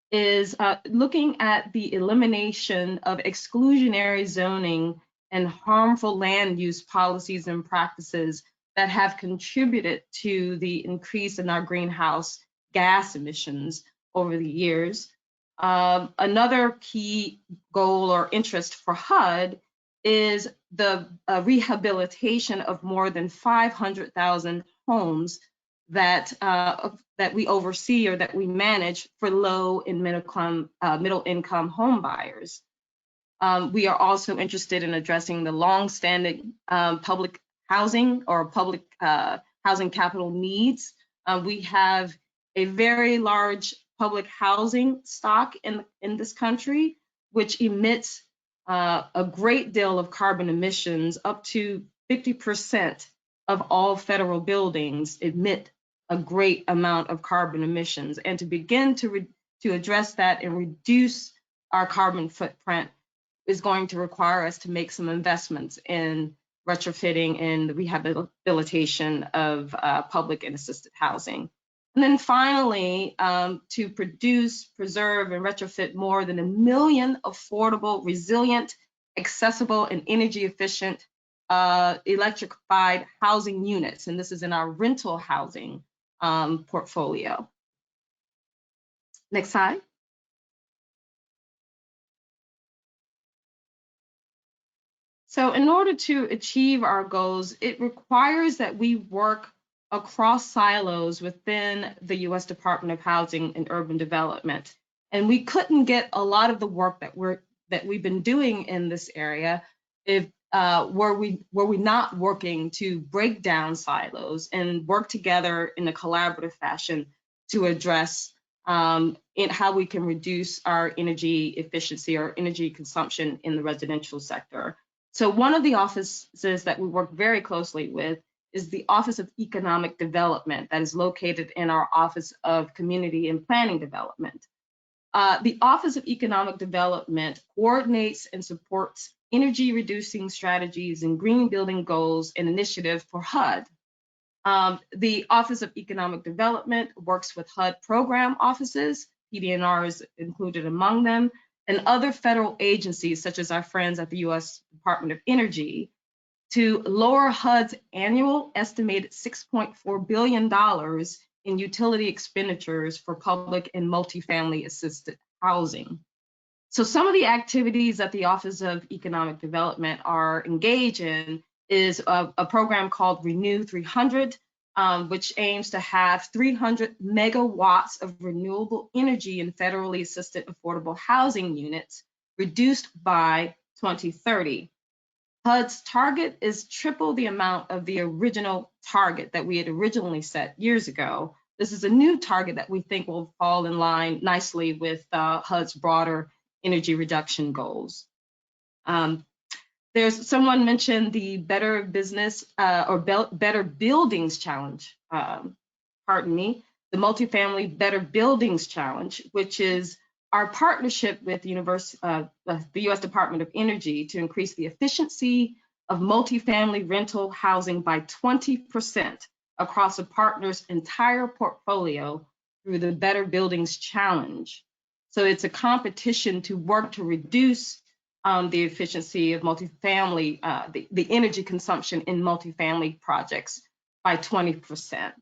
is looking at the elimination of exclusionary zoning and harmful land use policies and practices that have contributed to the increase in our greenhouse gas emissions over the years. Another key goal or interest for HUD is the rehabilitation of more than 500,000 homes that we oversee or that we manage for low and middle income home buyers. We are also interested in addressing the long-standing public housing or public housing capital needs. We have a very large public housing stock in this country, which emits a great deal of carbon emissions. Up to 50% of all federal buildings emit a great amount of carbon emissions. And to begin to address that and reduce our carbon footprint is going to require us to make some investments in retrofitting and the rehabilitation of public and assisted housing. And then finally, to produce, preserve, and retrofit more than 1 million affordable, resilient, accessible, and energy efficient electrified housing units. And this is in our rental housing portfolio. Next slide. So in order to achieve our goals, it requires that we work across silos within the U.S. Department of Housing and Urban Development. And we couldn't get a lot of the work that we've been doing in this area if were we not working to break down silos and work together in a collaborative fashion to address in how we can reduce our energy efficiency or energy consumption in the residential sector. So one of the offices that we work very closely with is the Office of Economic Development that is located in our Office of Community and Planning Development. The Office of Economic Development coordinates and supports energy reducing strategies and green building goals and initiatives for HUD. The Office of Economic Development works with HUD program offices, PD&R is included among them, and other federal agencies such as our friends at the U.S. Department of Energy to lower HUD's annual estimated $6.4 billion in utility expenditures for public and multifamily assisted housing. So some of the activities that the Office of Economic Development are engaged in is a program called Renew 300, which aims to have 300 megawatts of renewable energy in federally assisted affordable housing units reduced by 2030. HUD's target is triple the amount of the original target that we had originally set years ago. This is a new target that we think will fall in line nicely with HUD's broader energy reduction goals. There's someone mentioned the Better Business or Better Buildings Challenge, the Multifamily Better Buildings Challenge, which is our partnership with the U.S. Department of Energy to increase the efficiency of multifamily rental housing by 20% across a partner's entire portfolio through the Better Buildings Challenge. So it's a competition to work to reduce the efficiency of multifamily, the energy consumption in multifamily projects by 20%.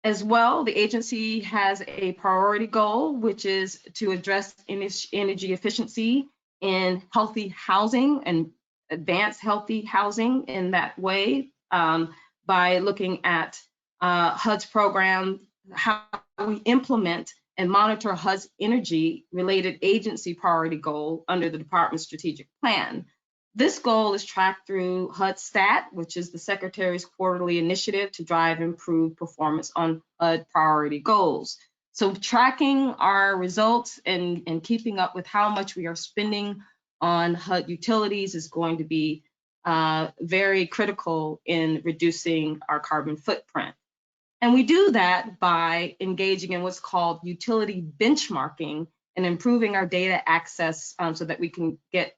As well, the agency has a priority goal, which is to address energy efficiency in healthy housing and advance healthy housing in that way by looking at HUD's program, how we implement and monitor HUD's energy-related agency priority goal under the Department's strategic plan. This goal is tracked through HUD STAT, which is the Secretary's quarterly initiative to drive improved performance on HUD priority goals. So tracking our results and keeping up with how much we are spending on HUD utilities is going to be very critical in reducing our carbon footprint. And we do that by engaging in what's called utility benchmarking and improving our data access so that we can get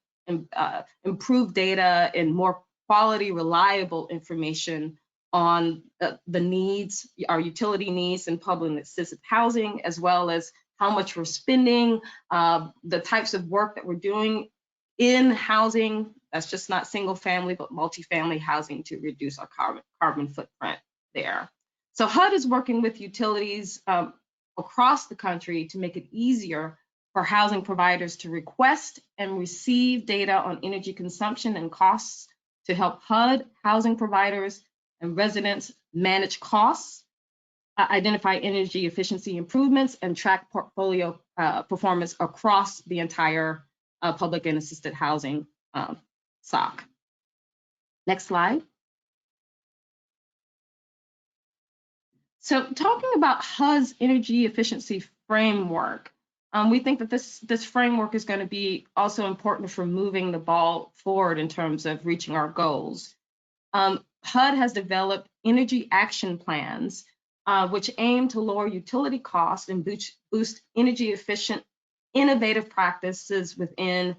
improved data and more quality, reliable information on the needs, our utility needs in public and assisted housing, as well as how much we're spending, the types of work that we're doing in housing. That's just not single family, but multifamily housing to reduce our carbon footprint there. So HUD is working with utilities across the country to make it easier for housing providers to request and receive data on energy consumption and costs to help HUD, housing providers, and residents manage costs, identify energy efficiency improvements, and track portfolio performance across the entire public and assisted housing stock. Next slide. So talking about HUD's energy efficiency framework, we think that this framework is going to be also important for moving the ball forward in terms of reaching our goals. HUD has developed energy action plans, which aim to lower utility costs and boost energy efficient, innovative practices within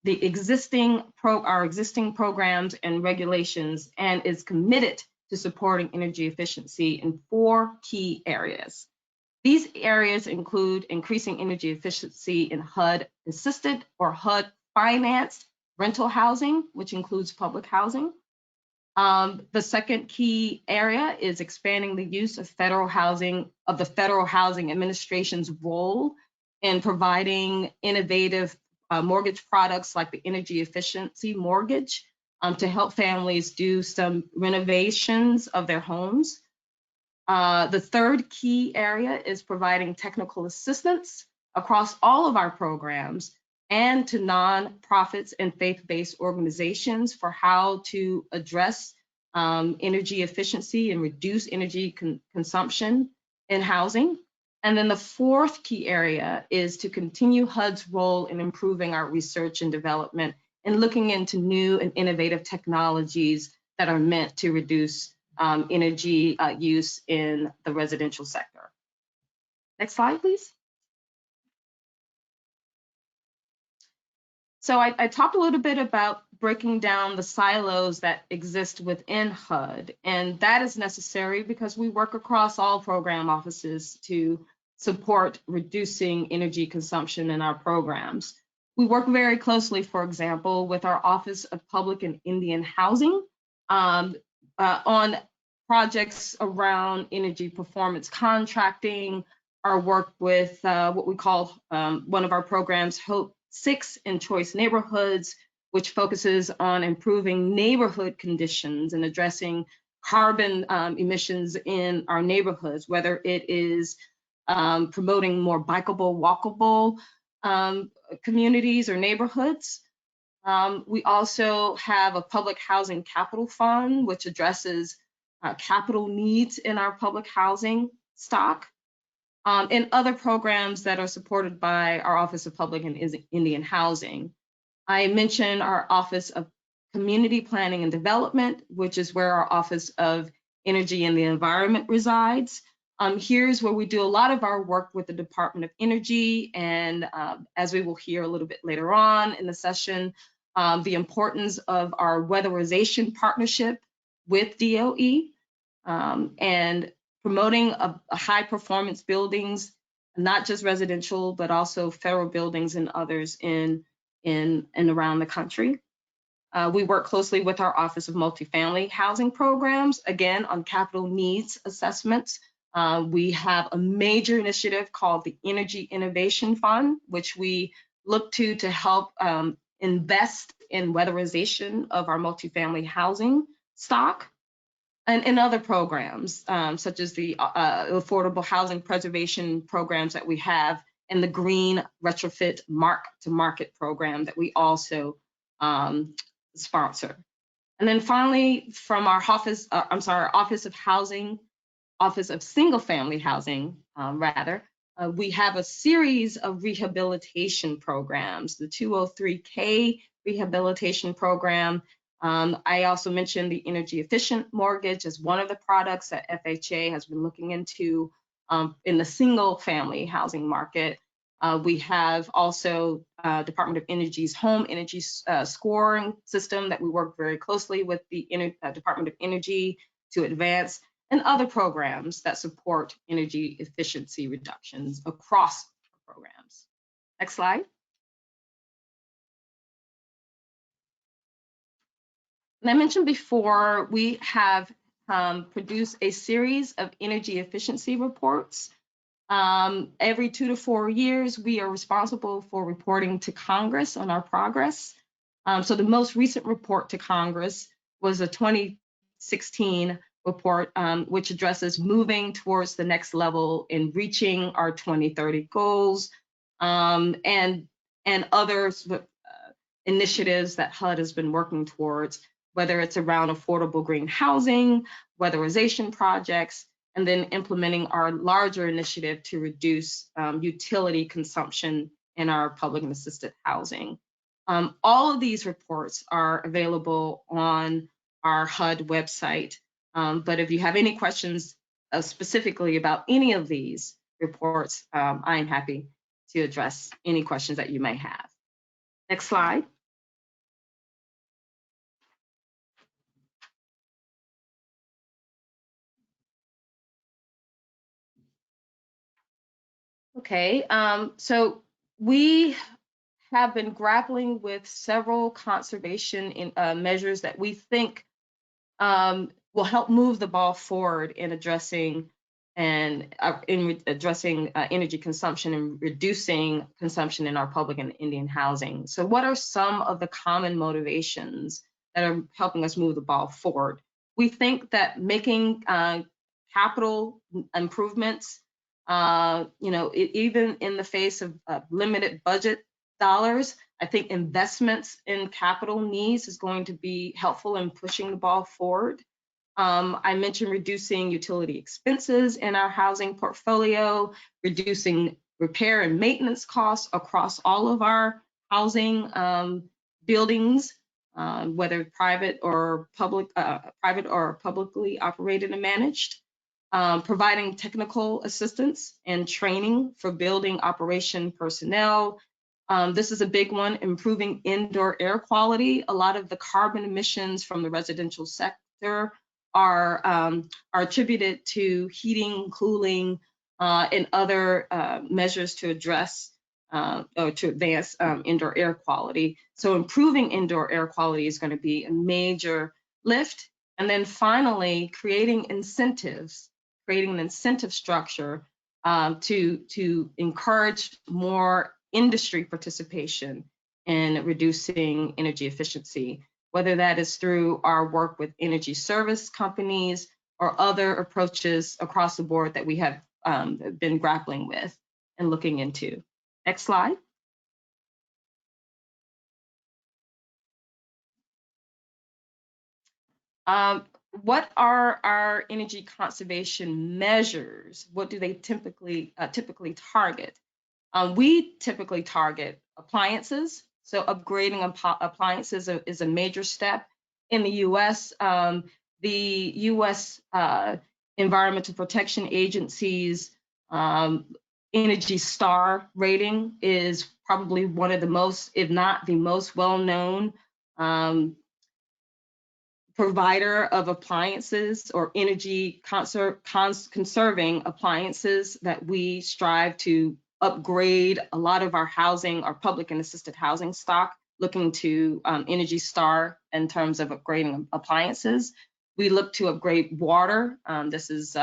the our existing programs and regulations, and is committed to supporting energy efficiency in 4 key areas. These areas include increasing energy efficiency in HUD-assisted or HUD-financed rental housing, which includes public housing. The second key area is expanding the use of the Federal Housing Administration's role in providing innovative mortgage products like the energy efficiency mortgage to help families do some renovations of their homes. The third key area is providing technical assistance across all of our programs and to nonprofits and faith-based organizations for how to address energy efficiency and reduce energy consumption in housing. And then the fourth key area is to continue HUD's role in improving our research and development and looking into new and innovative technologies that are meant to reduce energy use in the residential sector. Next slide, please. So I talked a little bit about breaking down the silos that exist within HUD, and that is necessary because we work across all program offices to support reducing energy consumption in our programs. We work very closely, for example, with our Office of Public and Indian Housing on projects around energy performance contracting, our work with what we call one of our programs, Hope 6 in Choice Neighborhoods, which focuses on improving neighborhood conditions and addressing carbon emissions in our neighborhoods, whether it is promoting more bikeable, walkable communities or neighborhoods. We also have a public housing capital fund, which addresses capital needs in our public housing stock, and other programs that are supported by our Office of Public and Indian Housing. I mentioned our Office of Community Planning and Development, which is where our Office of Energy and the Environment resides. Here's where we do a lot of our work with the Department of Energy, and as we will hear a little bit later on in the session, the importance of our weatherization partnership with DOE and promoting a high performance buildings, not just residential, but also federal buildings and others in in and around the country. We work closely with our Office of Multifamily Housing Programs, again, on capital needs assessments. We have a major initiative called the Energy Innovation Fund, which we look to help invest in weatherization of our multifamily housing stock, and in other programs, such as the affordable housing preservation programs that we have, and the green retrofit mark-to-market program that we also sponsor. And then finally, from our Office of Single Family Housing, we have a series of rehabilitation programs, the 203K rehabilitation program. I also mentioned the energy efficient mortgage as one of the products that FHA has been looking into in the single family housing market. We have also Department of Energy's home energy scoring system that we work very closely with the Department of Energy to advance, and other programs that support energy efficiency reductions across programs. Next slide. And I mentioned before, we have produced a series of energy efficiency reports. Every 2 to 4 years, we are responsible for reporting to Congress on our progress. So the most recent report to Congress was a 2016 report, which addresses moving towards the next level in reaching our 2030 goals, and other initiatives that HUD has been working towards, whether it's around affordable green housing, weatherization projects, and then implementing our larger initiative to reduce utility consumption in our public and assisted housing. All of these reports are available on our HUD website. But if you have any questions specifically about any of these reports, I am happy to address any questions that you may have. Next slide. Okay, so we have been grappling with several conservation measures that we think will help move the ball forward in addressing energy consumption and reducing consumption in our public and Indian housing. So what are some of the common motivations that are helping us move the ball forward? We think that making capital improvements, even in the face of limited budget dollars, I think investments in capital needs is going to be helpful in pushing the ball forward. I mentioned reducing utility expenses in our housing portfolio, reducing repair and maintenance costs across all of our housing buildings, whether private or publicly operated and managed. Providing technical assistance and training for building operation personnel. This is a big one, improving indoor air quality. A lot of the carbon emissions from the residential sector are attributed to heating, cooling, and other measures to address or to advance indoor air quality. So improving indoor air quality is going to be a major lift. And then finally, creating an incentive structure to encourage more industry participation in reducing energy efficiency, whether that is through our work with energy service companies or other approaches across the board that we have been grappling with and looking into. Next slide. What are our energy conservation measures? What do they typically target? We typically target appliances. So upgrading appliances is a major step. In the US, the US Environmental Protection Agency's Energy Star rating is probably one of the most, if not the most well-known provider of appliances or energy conserving appliances that we strive to upgrade a lot of our housing, our public and assisted housing stock, looking to Energy Star in terms of upgrading appliances. We look to upgrade water. This is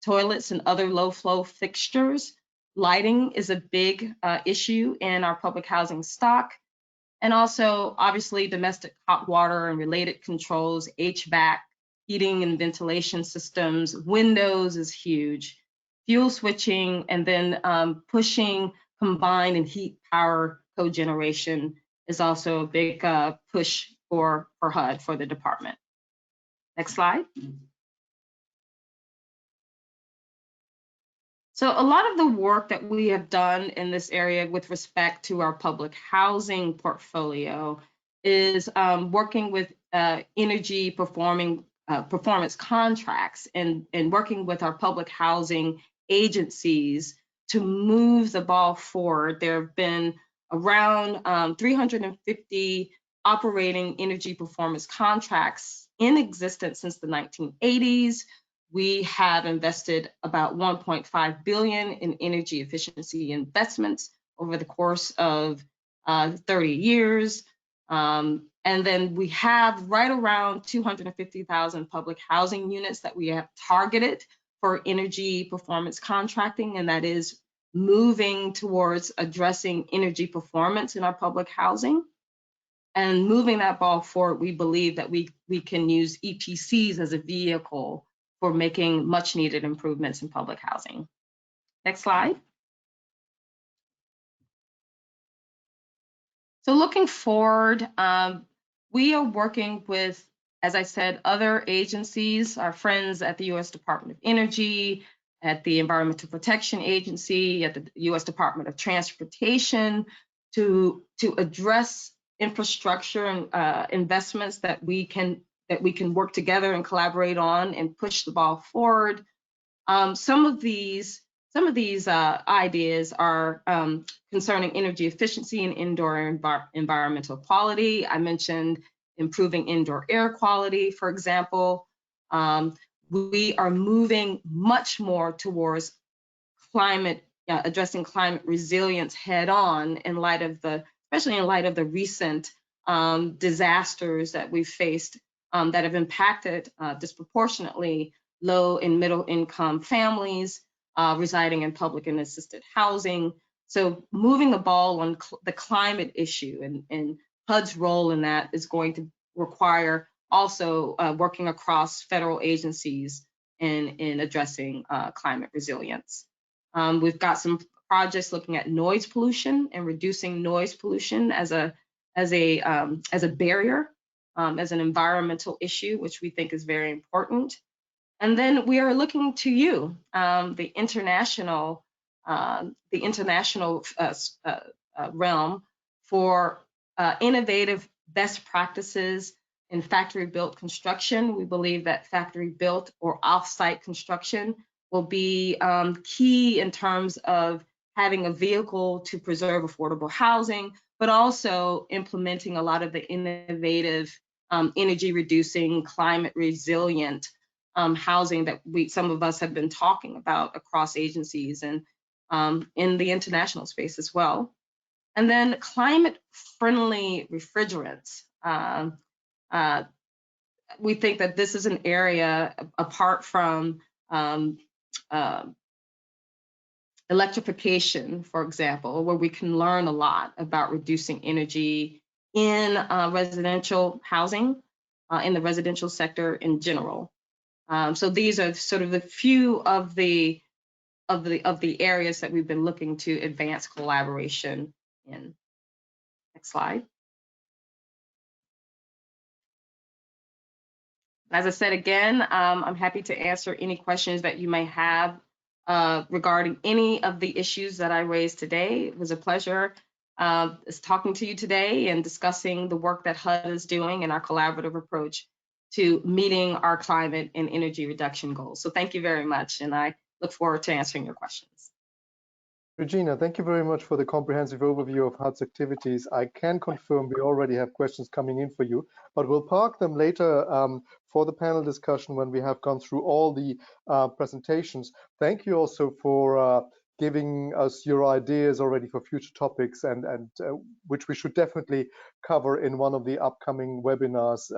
toilets and other low flow fixtures. Lighting is a big issue in our public housing stock. And also, obviously, domestic hot water and related controls, HVAC, heating and ventilation systems, windows is huge. Fuel switching, and then pushing combined and heat power cogeneration is also a big push for HUD, for the department. Next slide. So a lot of the work that we have done in this area with respect to our public housing portfolio is working with energy performance contracts and working with our public housing agencies to move the ball forward. There have been around 350 operating energy performance contracts in existence since the 1980s. We have invested about 1.5 billion in energy efficiency investments over the course of 30 years. And then we have right around 250,000 public housing units that we have targeted for energy performance contracting, and that is moving towards addressing energy performance in our public housing. And moving that ball forward, we believe that we can use EPCs as a vehicle for making much needed improvements in public housing. Next slide. So looking forward, we are working with, as I said, other agencies, our friends at the U.S. Department of Energy, at the Environmental Protection Agency, at the U.S. Department of Transportation, to address infrastructure and investments that we can work together and collaborate on and push the ball forward. Some of these ideas are concerning energy efficiency and indoor environmental quality. I mentioned improving indoor air quality, for example. We are moving much more towards addressing climate resilience head on especially in light of the recent disasters that we've faced that have impacted disproportionately low and middle income families residing in public and assisted housing. So moving the ball on the climate issue and HUD's role in that is going to require also working across federal agencies in addressing climate resilience. We've got some projects looking at noise pollution and reducing noise pollution as a barrier, as an environmental issue, which we think is very important. And then we are looking to you, the international realm, for innovative best practices in factory-built construction. We believe that factory-built or off-site construction will be key in terms of having a vehicle to preserve affordable housing, but also implementing a lot of the innovative energy reducing, climate resilient housing that some of us have been talking about across agencies and in the international space as well. And then climate friendly refrigerants. We think that this is an area, apart from electrification, for example, where we can learn a lot about reducing energy in residential housing, in the residential sector in general. So these are sort of the few of the areas that we've been looking to advance collaboration in. Next slide. As I said again, I'm happy to answer any questions that you may have regarding any of the issues that I raised today. It was a pleasure talking to you today and discussing the work that HUD is doing and our collaborative approach to meeting our climate and energy reduction goals. So thank you very much, and I look forward to answering your questions. Regina, thank you very much for the comprehensive overview of HUD's activities. I can confirm we already have questions coming in for you, but we'll park them later for the panel discussion when we have gone through all the presentations. Thank you also for giving us your ideas already for future topics, and which we should definitely cover in one of the upcoming webinars.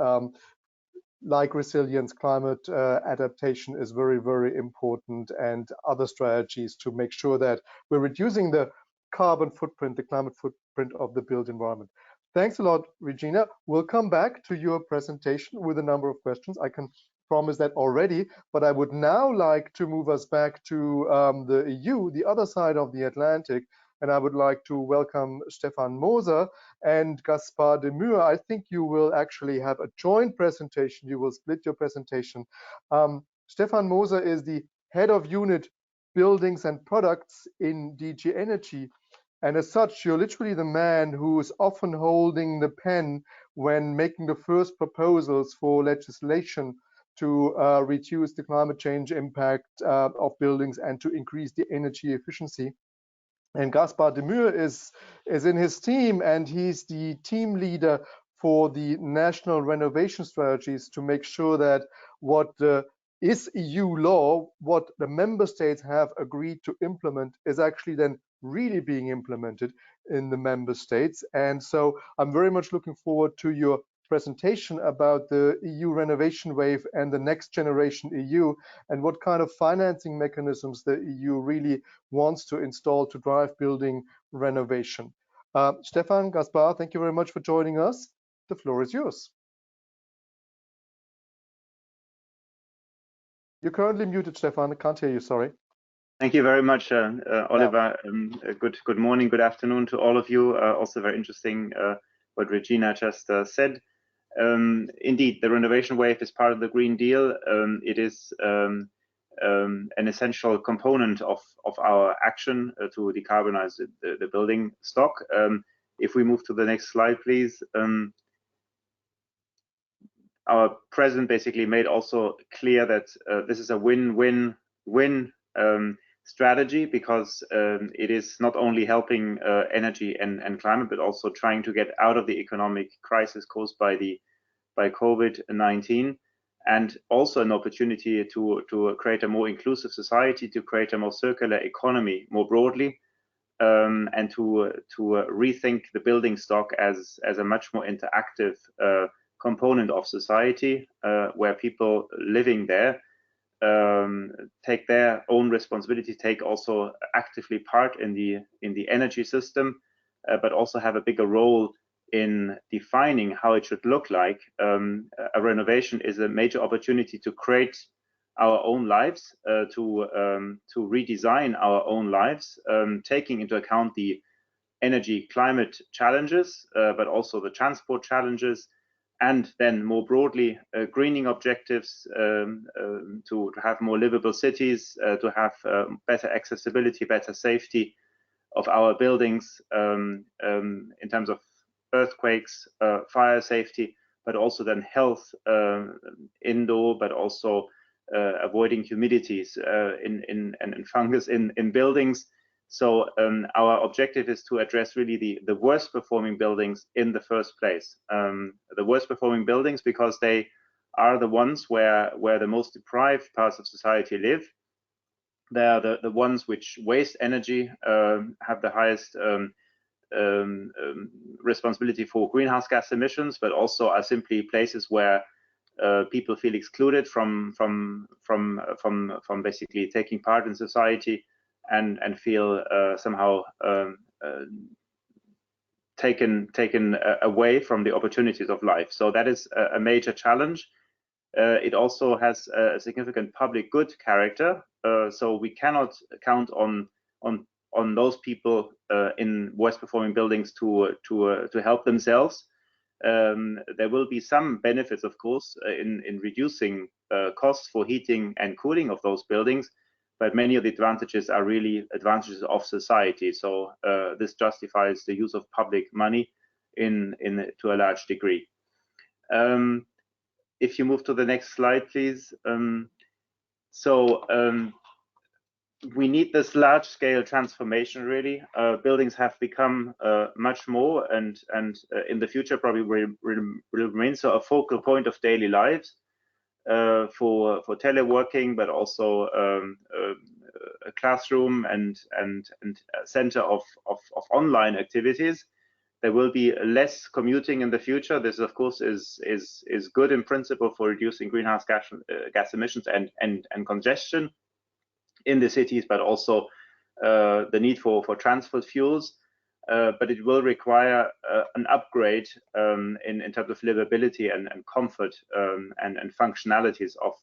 Like resilience, climate adaptation is very, very important, and other strategies to make sure that we're reducing the carbon footprint, the climate footprint of the built environment. Thanks a lot, Regina. We'll come back to your presentation with a number of questions. I can promise that already, but I would now like to move us back to the EU, the other side of the Atlantic, and I would like to welcome Stefan Moser and Gaspard de Muur. I think you will actually have a joint presentation. You will split your presentation. Stefan Moser is the head of unit buildings and products in DG Energy. And as such, you're literally the man who is often holding the pen when making the first proposals for legislation to reduce the climate change impact of buildings and to increase the energy efficiency. And Gaspard de Muur is in his team, and he's the team leader for the national renovation strategies to make sure that what is EU law, what the member states have agreed to implement, is actually then really being implemented in the member states. And so I'm very much looking forward to your presentation about the EU renovation wave and the next generation EU, and what kind of financing mechanisms the EU really wants to install to drive building renovation. Stefan, Gaspard, thank you very much for joining us. The floor is yours. You're currently muted, Stefan. I can't hear you, sorry. Thank you very much, Oliver. Good morning, good afternoon to all of you. Also very interesting what Regina just said. Indeed, the renovation wave is part of the Green Deal. It is an essential component of our action to decarbonize the building stock. If we move to the next slide, please. Our president basically made also clear that this is a win-win-win strategy, because it is not only helping energy and climate, but also trying to get out of the economic crisis caused by COVID-19, and also an opportunity to create a more inclusive society, to create a more circular economy more broadly, and to rethink the building stock as a much more interactive component of society, where people living there take their own responsibility, take also actively part in the energy system, but also have a bigger role in defining how it should look like. A renovation is a major opportunity to create our own lives, to redesign our own lives, taking into account the energy climate challenges, but also the transport challenges, and then more broadly greening objectives, to have more livable cities, to have better accessibility, better safety of our buildings in terms of earthquakes, fire safety, but also then health indoor, but also avoiding humidities and fungus in buildings. So our objective is to address really the worst performing buildings in the first place. The worst performing buildings, because they are the ones where the most deprived parts of society live. They are the ones which waste energy, have the highest responsibility for greenhouse gas emissions, but also are simply places where people feel excluded from basically taking part in society, and feel somehow taken away from the opportunities of life. So that is a major challenge. It also has a significant public good character. So we cannot count on those people in worst performing buildings to help themselves. There will be some benefits, of course, in reducing costs for heating and cooling of those buildings, but many of the advantages are really advantages of society. So this justifies the use of public money to a large degree. If you move to the next slide, please. We need this large-scale transformation, really. Buildings have become much more, and in the future probably will remain so, a focal point of daily lives for teleworking, but also a classroom and a center of online activities. There will be less commuting in the future. This, of course, is good in principle for reducing greenhouse gas emissions and congestion in the cities, but also the need for transport fuels. But it will require an upgrade in terms of livability and comfort and functionalities of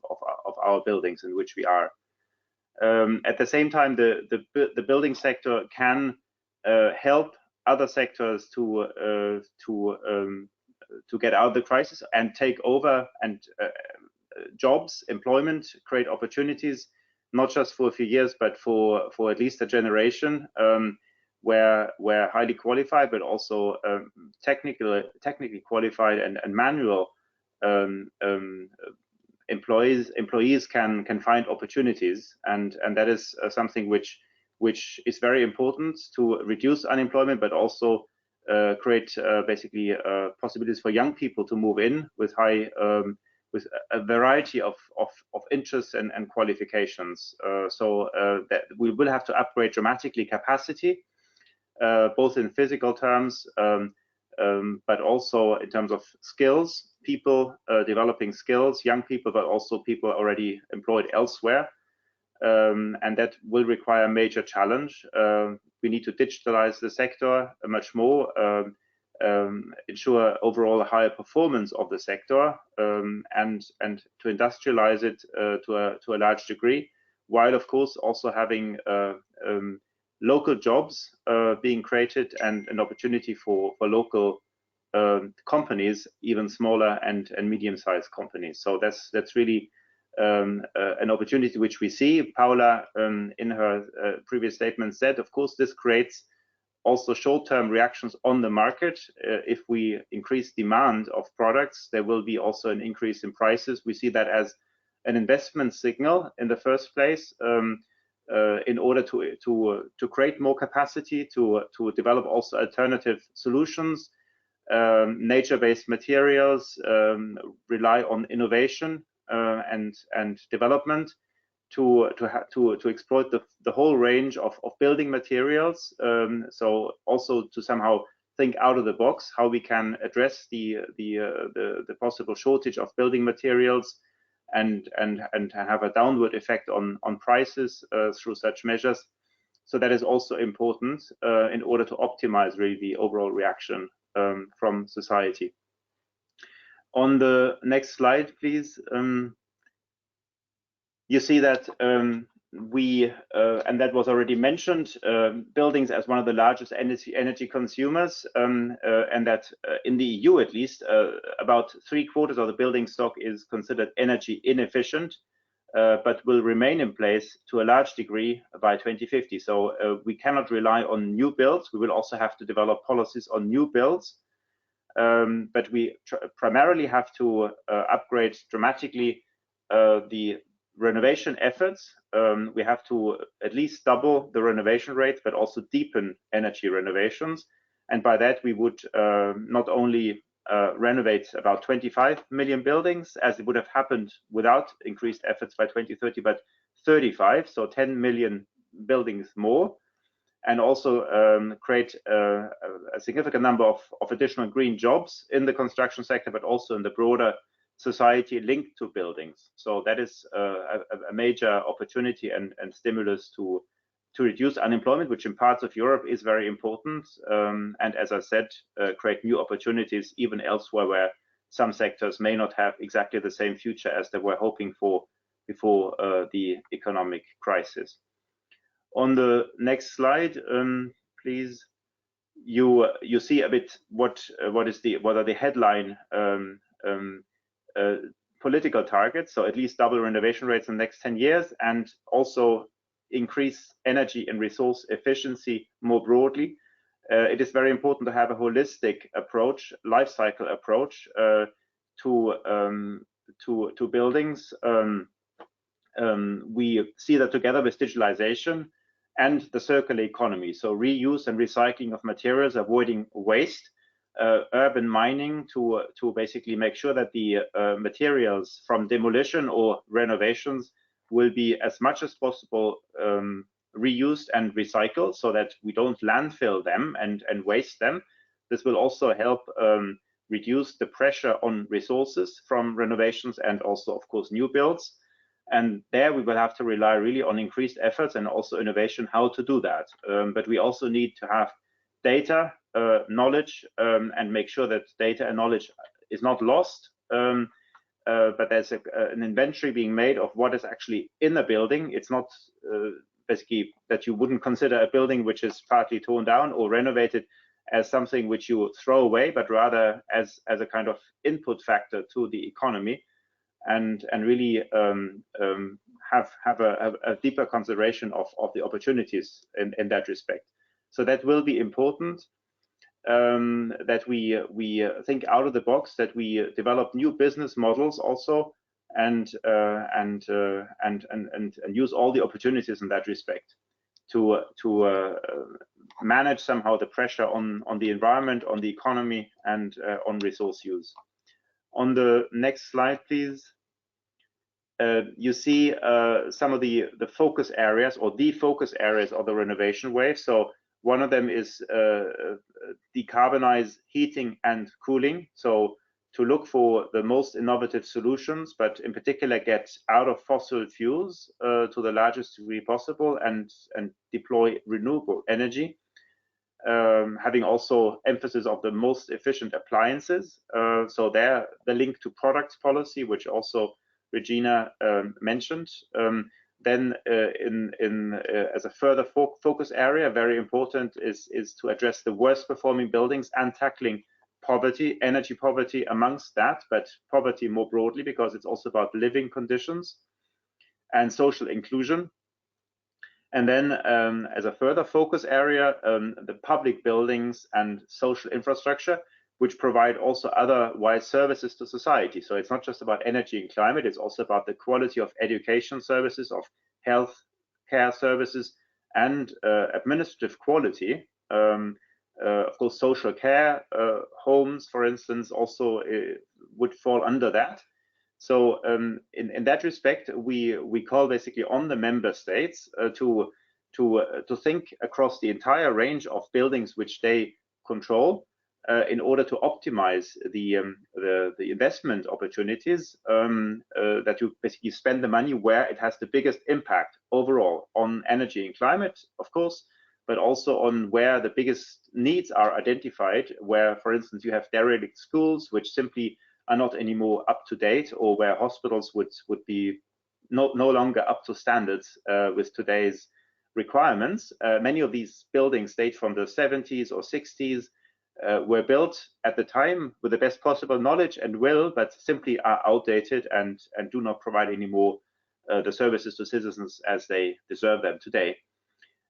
our buildings in which we are. At the same time, the building sector can help other sectors to get out of the crisis and take over, and jobs, employment, create opportunities, not just for a few years, but for at least a generation, where highly qualified, but also technically qualified and manual employees can find opportunities, and that is something which is very important to reduce unemployment, but also create basically possibilities for young people to move in with with a variety of interests and qualifications. So that we will have to upgrade dramatically capacity, both in physical terms, but also in terms of skills, people developing skills, young people, but also people already employed elsewhere. And that will require a major challenge. We need to digitalize the sector much more, ensure overall a higher performance of the sector, and to industrialize it to a large degree, while of course also having local jobs being created and an opportunity for local companies, even smaller and medium-sized companies. So that's really an opportunity which we see. Paula, in her previous statement, said, of course, this creates also short-term reactions on the market. If we increase demand of products, there will be also an increase in prices. We see that as an investment signal in the first place, in order to create more capacity, to develop also alternative solutions, nature-based materials, rely on innovation and development to exploit the whole range of building materials. So also to somehow think out of the box how we can address the possible shortage of building materials and have a downward effect on prices through such measures. So that is also important in order to optimize really the overall reaction from society. On the next slide, please. You see that we, and that was already mentioned, buildings as one of the largest energy consumers, and that in the EU at least, about 3/4 of the building stock is considered energy inefficient, but will remain in place to a large degree by 2050. So we cannot rely on new builds. We will also have to develop policies on new builds, but we primarily have to upgrade dramatically the renovation efforts. We have to at least double the renovation rates, but also deepen energy renovations. And by that, we would not only renovate about 25 million buildings, as it would have happened without increased efforts by 2030, but 35, so 10 million buildings more, and also create a significant number of additional green jobs in the construction sector, but also in the broader society linked to buildings. So that is a major opportunity and stimulus to reduce unemployment, which in parts of Europe is very important. And as I said, create new opportunities even elsewhere where some sectors may not have exactly the same future as they were hoping for before the economic crisis. On the next slide, please, you see a bit what are the headline political targets. So at least double renovation rates in the next 10 years, and also increase energy and resource efficiency more broadly. It is very important to have a holistic approach, life cycle approach to buildings. We see that together with digitalization and the circular economy, so reuse and recycling of materials, avoiding waste, urban mining to basically make sure that the materials from demolition or renovations will be as much as possible reused and recycled, so that we don't landfill them and waste them. This will also help reduce the pressure on resources from renovations and also, of course, new builds. And there we will have to rely really on increased efforts and also innovation how to do that. But we also need to have data, knowledge, and make sure that data and knowledge is not lost. But there's an inventory being made of what is actually in a building. It's not basically that you wouldn't consider a building which is partly torn down or renovated as something which you throw away, but rather as a kind of input factor to the economy, and really have a deeper consideration of the opportunities in that respect. So that will be important, that we think out of the box, that we develop new business models also, and use all the opportunities in that respect to manage somehow the pressure on the environment, on the economy, and on resource use. On the next slide, please. You see some of the focus areas, or the focus areas of the renovation wave. So one of them is decarbonize heating and cooling. So to look for the most innovative solutions, but in particular get out of fossil fuels to the largest degree possible, and deploy renewable energy. Having also emphasis of the most efficient appliances. So there, the link to products policy, which also Regina mentioned. Then as a further focus area, very important is to address the worst performing buildings and tackling poverty, energy poverty amongst that, but poverty more broadly, because it's also about living conditions and social inclusion. And then as a further focus area, the public buildings and social infrastructure, which provide also otherwise services to society. So it's not just about energy and climate, it's also about the quality of education services, of health care services, and administrative quality. Of course, social care, homes, for instance, also would fall under that. So in that respect, we call basically on the member states to think across the entire range of buildings which they control in order to optimize the investment opportunities, that you basically spend the money where it has the biggest impact overall on energy and climate, of course, but also on where the biggest needs are identified, where, for instance, you have derelict schools which simply are not anymore up to date, or where hospitals would be no longer up to standards with today's requirements. Many of these buildings date from the 70s or 60s, were built at the time with the best possible knowledge and will, but simply are outdated and do not provide anymore the services to citizens as they deserve them today.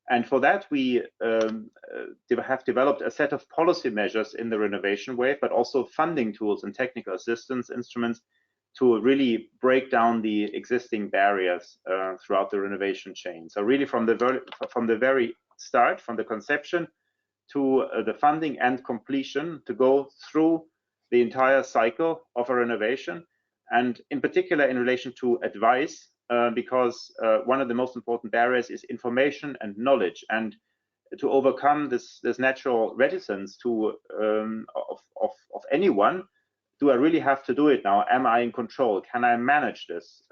And for that, we have developed a set of policy measures in the renovation wave, but also funding tools and technical assistance instruments to really break down the existing barriers throughout the renovation chain. So really from the very start, from the conception to the funding and completion, to go through the entire cycle of a renovation, and in particular in relation to advice, because one of the most important barriers is information and knowledge, and to overcome this natural reticence to of anyone. Do I really have to do it now? Am I in control? Can I manage this?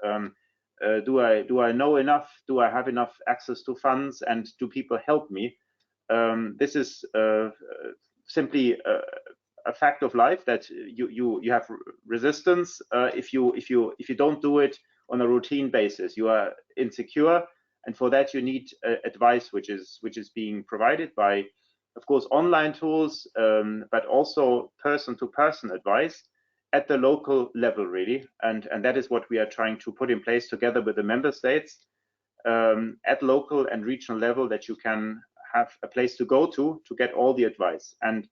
Do I know enough? Do I have enough access to funds? And do people help me? This is simply a fact of life, that you have resistance if you don't do it on a routine basis. You are insecure, and for that you need advice, which is being provided by, of course, online tools, but also person-to-person advice at the local level, really. And that is what we are trying to put in place together with the member states at local and regional level, that you can have a place to go to get all the advice. And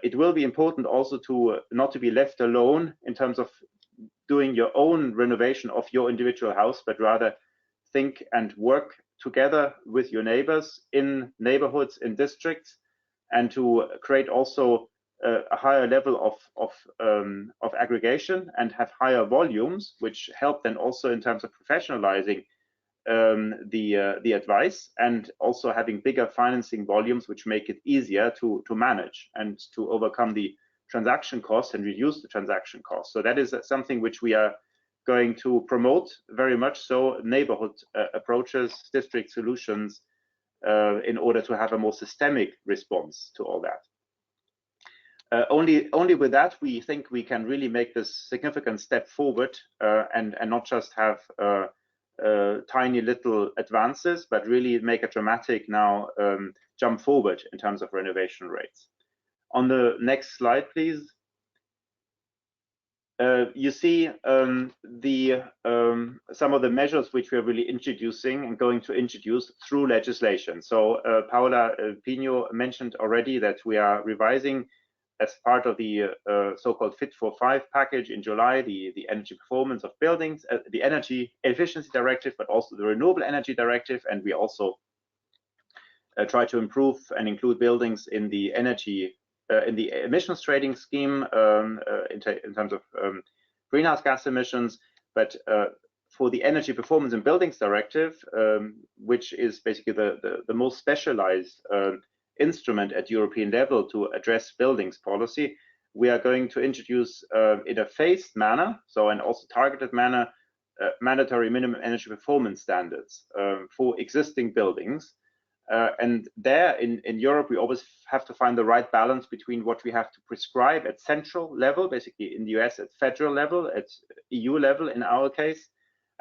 it will be important also to not to be left alone in terms of doing your own renovation of your individual house, but rather think and work together with your neighbors in neighborhoods, in districts, and to create also a higher level of aggregation and have higher volumes, which help then also in terms of professionalizing the advice, and also having bigger financing volumes, which make it easier to manage and to overcome the transaction costs and reduce the transaction costs. So that is something which we are going to promote very much so, neighborhood approaches, district solutions, in order to have a more systemic response to all that. Only with that, we think we can really make this significant step forward, and not just have tiny little advances, but really make a dramatic now jump forward in terms of renovation rates. On the next slide, please. You see some of the measures which we are really introducing and going to introduce through legislation. So Paola Pino mentioned already that we are revising, as part of the so-called Fit for 5 package in July, the energy performance of buildings, the Energy Efficiency Directive, but also the Renewable Energy Directive, and we also try to improve and include buildings in the energy in the emissions trading scheme in terms of greenhouse gas emissions. But for the Energy Performance in Buildings Directive, which is basically the most specialized instrument at European level to address buildings policy, we are going to introduce in a phased manner, so and also targeted manner, mandatory minimum energy performance standards for existing buildings. And there in Europe, we always have to find the right balance between what we have to prescribe at central level, basically in the US at federal level, at EU level in our case,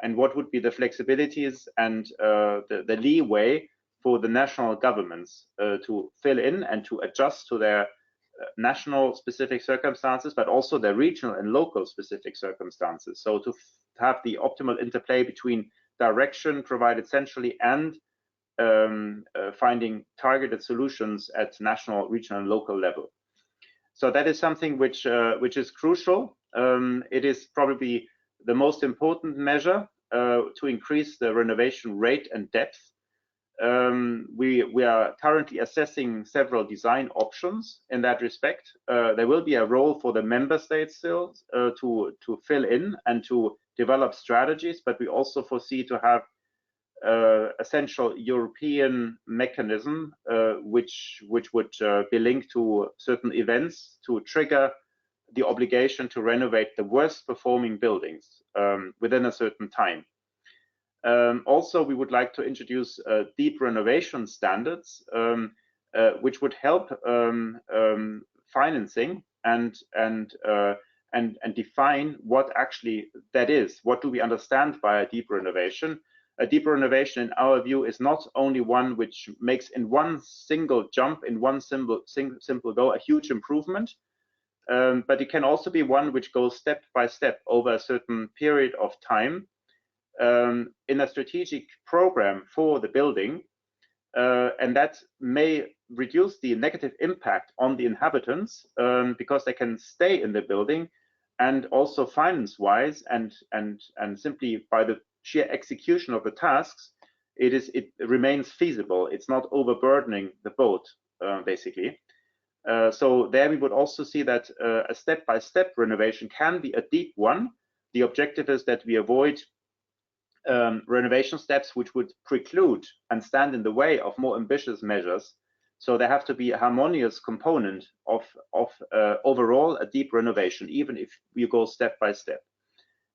and what would be the flexibilities and the leeway for the national governments to fill in and to adjust to their national specific circumstances, but also their regional and local specific circumstances. So to have the optimal interplay between direction provided centrally and finding targeted solutions at national, regional, and local level. So that is something which is crucial. It is probably the most important measure to increase the renovation rate and depth. We are currently assessing several design options in that respect. There will be a role for the member states still to fill in and to develop strategies, but we also foresee to have a central European mechanism which would be linked to certain events to trigger the obligation to renovate the worst performing buildings within a certain time. Also, we would like to introduce deep renovation standards, which would help financing and define what actually that is. What do we understand by a deep renovation? A deep renovation, in our view, is not only one which makes in one single jump, in one simple go, a huge improvement, but it can also be one which goes step by step over a certain period of time in a strategic program for the building, and that may reduce the negative impact on the inhabitants because they can stay in the building, and also finance-wise and simply by the sheer execution of the tasks, it remains feasible. It's not overburdening the boat, basically. So there we would also see that a step-by-step renovation can be a deep one. The objective is that we avoid renovation steps which would preclude and stand in the way of more ambitious measures. So there have to be a harmonious component of overall a deep renovation, even if you go step by step.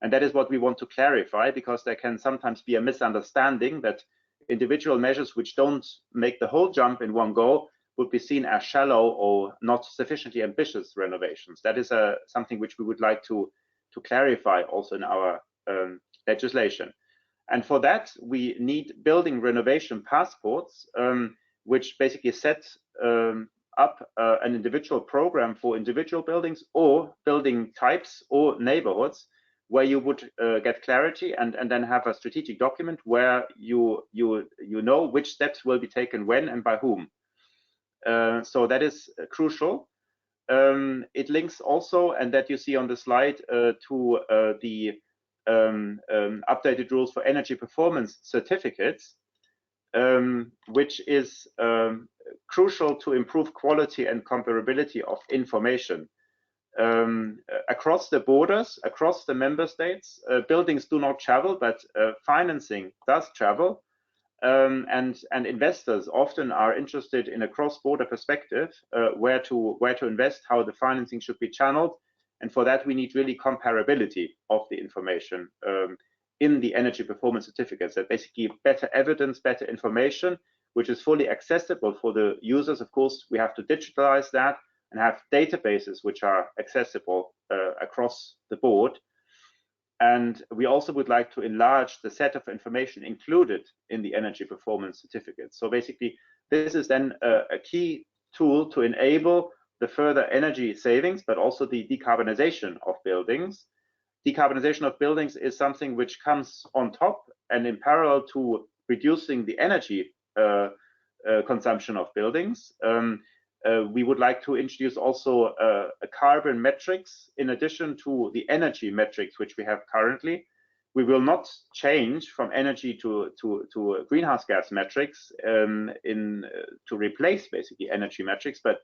And that is what we want to clarify, because there can sometimes be a misunderstanding that individual measures which don't make the whole jump in one go would be seen as shallow or not sufficiently ambitious renovations. That is something which we would like to clarify also in our legislation. And for that, we need building renovation passports, which basically set up an individual program for individual buildings or building types or neighborhoods, where you would get clarity and then have a strategic document where you know which steps will be taken when and by whom. So that is crucial. It links also, and that you see on the slide, to the updated rules for energy performance certificates. which is crucial to improve quality and comparability of information. Across the borders, across the member states, buildings do not travel, but financing does travel. And investors often are interested in a cross-border perspective, where to invest, how the financing should be channeled. And for that, we need really comparability of the information in the energy performance certificates, that basically give better evidence, better information, which is fully accessible for the users. Of course, we have to digitalize that and have databases which are accessible across the board. And we also would like to enlarge the set of information included in the energy performance certificate. So basically, this is then a key tool to enable the further energy savings, but also the decarbonization of buildings. Decarbonization of buildings is something which comes on top and in parallel to reducing the energy consumption of buildings. We would like to introduce also a carbon metrics in addition to the energy metrics which we have currently. We will not change from energy to greenhouse gas metrics to replace basically energy metrics, but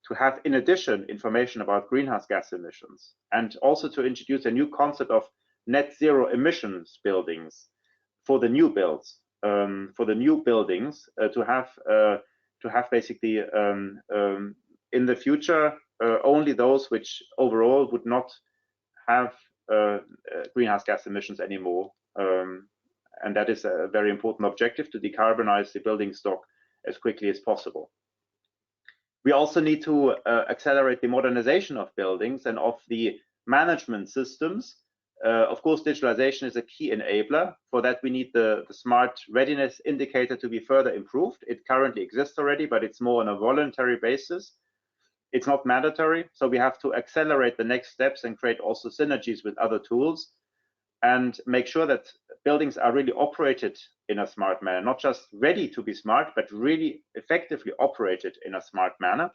to have in addition information about greenhouse gas emissions, and also to introduce a new concept of net zero emissions buildings for the new builds, for the new buildings, to have basically in the future only those which overall would not have greenhouse gas emissions anymore. And that is a very important objective, to decarbonize the building stock as quickly as possible. We also need to accelerate the modernization of buildings and of the management systems. Of course, digitalization is a key enabler. For that, we need the smart readiness indicator to be further improved. It currently exists already, but it's more on a voluntary basis. It's not mandatory, so we have to accelerate the next steps and create also synergies with other tools and make sure that buildings are really operated in a smart manner, not just ready to be smart, but really effectively operated in a smart manner.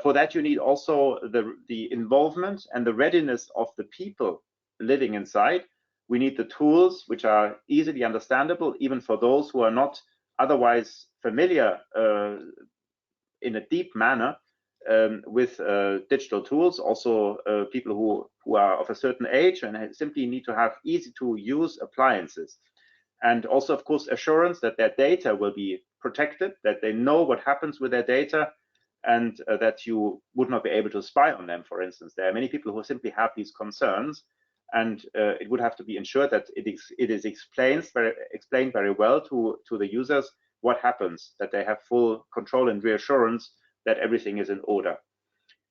For that, you need also the involvement and the readiness of the people living inside. We need the tools which are easily understandable, even for those who are not otherwise familiar in a deep manner with digital tools. Also, people who are of a certain age and simply need to have easy to use appliances. And also, of course, assurance that their data will be protected, that they know what happens with their data, and that you would not be able to spy on them, for instance. There are many people who simply have these concerns, and it would have to be ensured that it is explained very well to the users what happens, that they have full control and reassurance that everything is in order.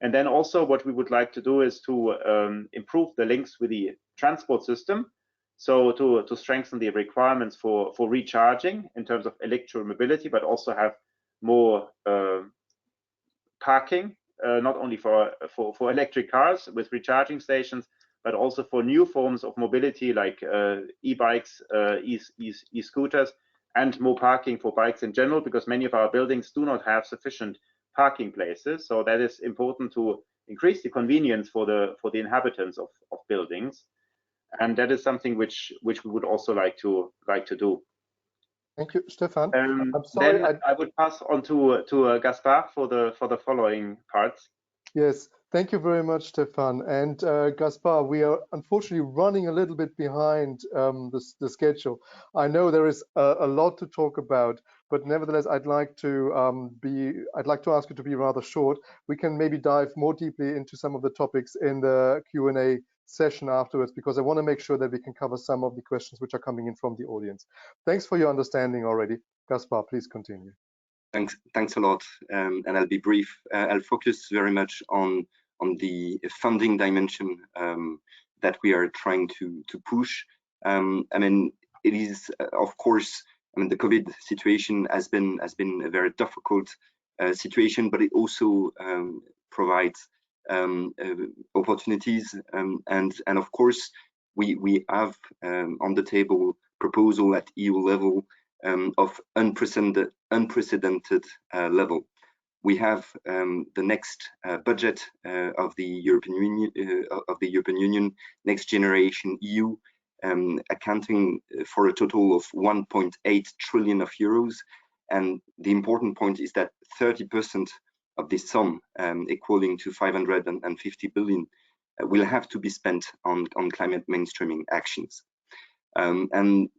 And then also what we would like to do is to improve the links with the transport system. So to strengthen the requirements for recharging in terms of electromobility, but also have more parking, not only for electric cars with recharging stations, but also for new forms of mobility like e-bikes, e-scooters, and more parking for bikes in general, because many of our buildings do not have sufficient parking places. So that is important to increase the convenience for the inhabitants of buildings. And that is something which we would also like to do. Thank you, Stefan. I'm sorry. Then I would pass on to Gaspar for the following parts. Yes, thank you very much, Stefan. And Gaspar, we are unfortunately running a little bit behind the schedule. I know there is a lot to talk about, but nevertheless, I'd like to ask you to be rather short. We can maybe dive more deeply into some of the topics in the Q&A session afterwards, because I want to make sure that we can cover some of the questions which are coming in from the audience. Thanks for your understanding already. Gaspar, please continue. Thanks a lot, and I'll be brief. I'll focus very much on the funding dimension that we are trying to push. I mean, it is of course, I mean, the COVID situation has been a very difficult situation, but it also provides opportunities, and of course we have on the table proposal at EU level of unprecedented level. We have the next budget of the European Union, Next Generation EU, accounting for a total of 1.8 trillion of euros. And the important point is that 30% of this sum, equaling to 550 billion, will have to be spent on climate mainstreaming actions. And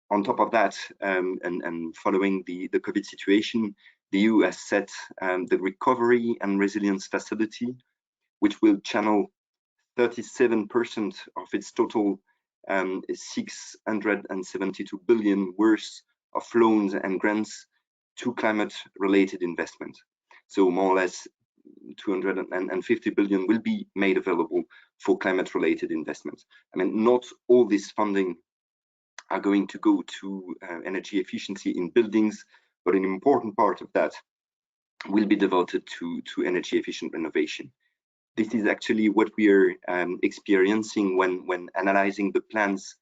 on top of that, and following the COVID situation, the EU has set the Recovery and Resilience Facility, which will channel 37% of its total 672 billion worth of loans and grants to climate-related investment. So more or less 250 billion will be made available for climate-related investments. I mean, not all this funding are going to go to energy efficiency in buildings, but an important part of that will be devoted to energy efficient renovation. This is actually what we are experiencing when analyzing the plans,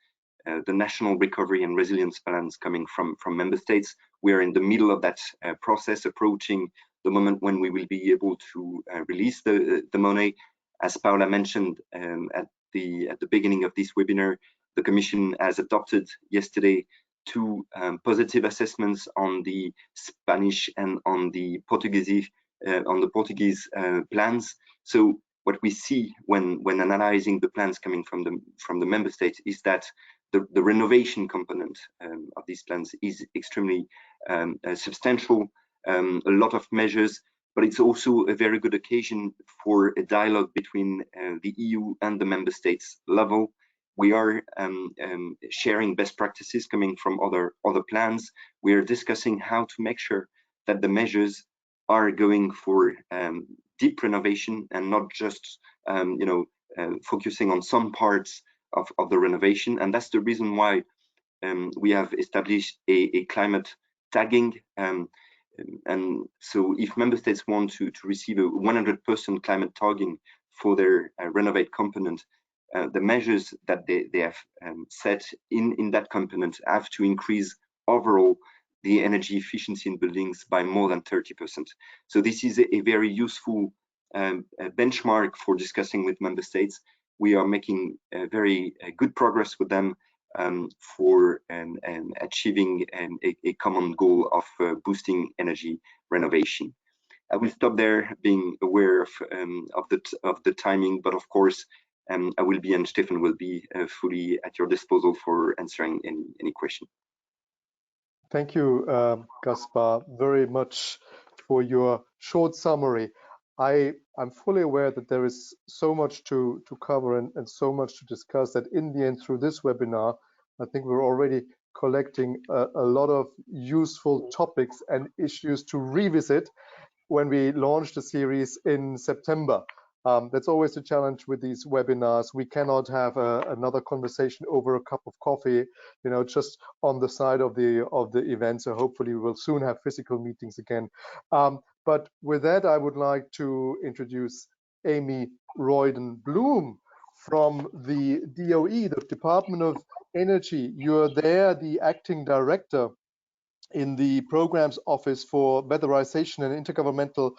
the national recovery and resilience plans coming from member states. We are in the middle of that process, approaching the moment when we will be able to release the money. As Paula mentioned at the beginning of this webinar, the Commission has adopted yesterday two positive assessments on the Spanish and on the Portuguese plans. So what we see when analyzing the plans coming from the member states is that the renovation component of these plans is extremely substantial, a lot of measures, but it's also a very good occasion for a dialogue between the EU and the member states level. We are sharing best practices coming from other plans. We are discussing how to make sure that the measures are going for deep renovation and not just focusing on some parts of the renovation. And that's the reason why we have established a climate tagging. And so if member states want to receive a 100% climate tagging for their renovate component, the measures that they have set in that component have to increase overall the energy efficiency in buildings by more than 30%. So this is a very useful benchmark for discussing with member states. We are making very good progress with them for achieving a common goal of boosting energy renovation. I will stop there, being aware of the timing, but of course, I will be, and Stefan will be, fully at your disposal for answering any question. Thank you, Gaspar, very much for your short summary. I'm fully aware that there is so much to cover and so much to discuss that in the end, through this webinar, I think we're already collecting a lot of useful topics and issues to revisit when we launch the series in September. That's always the challenge with these webinars. We cannot have another conversation over a cup of coffee, just on the side of the event. So hopefully we will soon have physical meetings again. But with that, I would like to introduce Amy Royden-Bloom from the DOE, the Department of Energy. You're there, the acting director in the programs office for weatherization and intergovernmental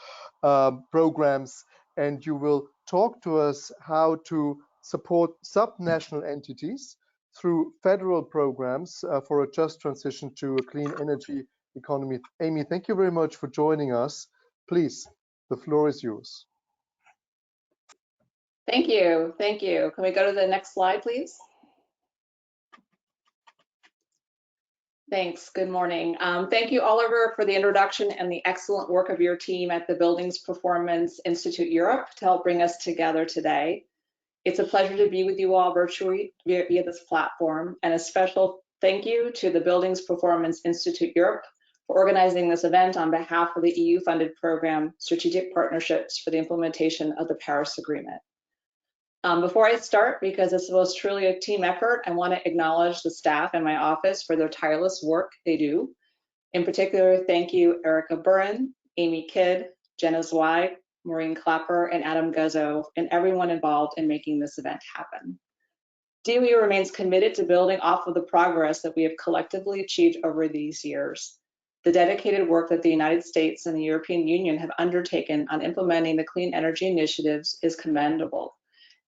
programs. And you will talk to us how to support subnational entities through federal programs for a just transition to a clean energy economy. Amy, thank you very much for joining us. Please, the floor is yours. Thank you. Thank you. Can we go to the next slide, please? Thanks. Good morning. Thank you, Oliver, for the introduction and the excellent work of your team at the Buildings Performance Institute Europe to help bring us together today. It's a pleasure to be with you all virtually via this platform, and a special thank you to the Buildings Performance Institute Europe for organizing this event on behalf of the EU-funded program Strategic Partnerships for the Implementation of the Paris Agreement. Before I start, because this was truly a team effort, I want to acknowledge the staff in my office for their tireless work they do. In particular, thank you, Erica Burin, Amy Kidd, Jenna Zweig, Maureen Clapper, and Adam Guzzo, and everyone involved in making this event happen. DOE remains committed to building off of the progress that we have collectively achieved over these years. The dedicated work that the United States and the European Union have undertaken on implementing the clean energy initiatives is commendable.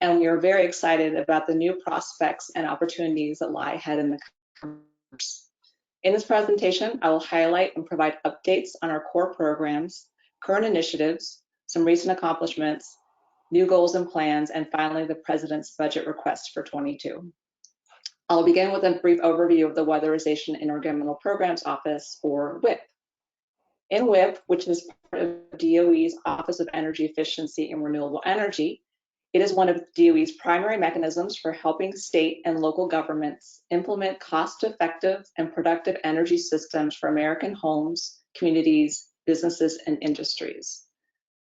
and we are very excited about the new prospects and opportunities that lie ahead in the coming years. In this presentation, I will highlight and provide updates on our core programs, current initiatives, some recent accomplishments, new goals and plans, and finally, the President's budget request for 22. I'll begin with a brief overview of the Weatherization Intergovernmental Programs Office, or WIP. In WIP, which is part of DOE's Office of Energy Efficiency and Renewable Energy, it is one of DOE's primary mechanisms for helping state and local governments implement cost-effective and productive energy systems for American homes, communities, businesses, and industries.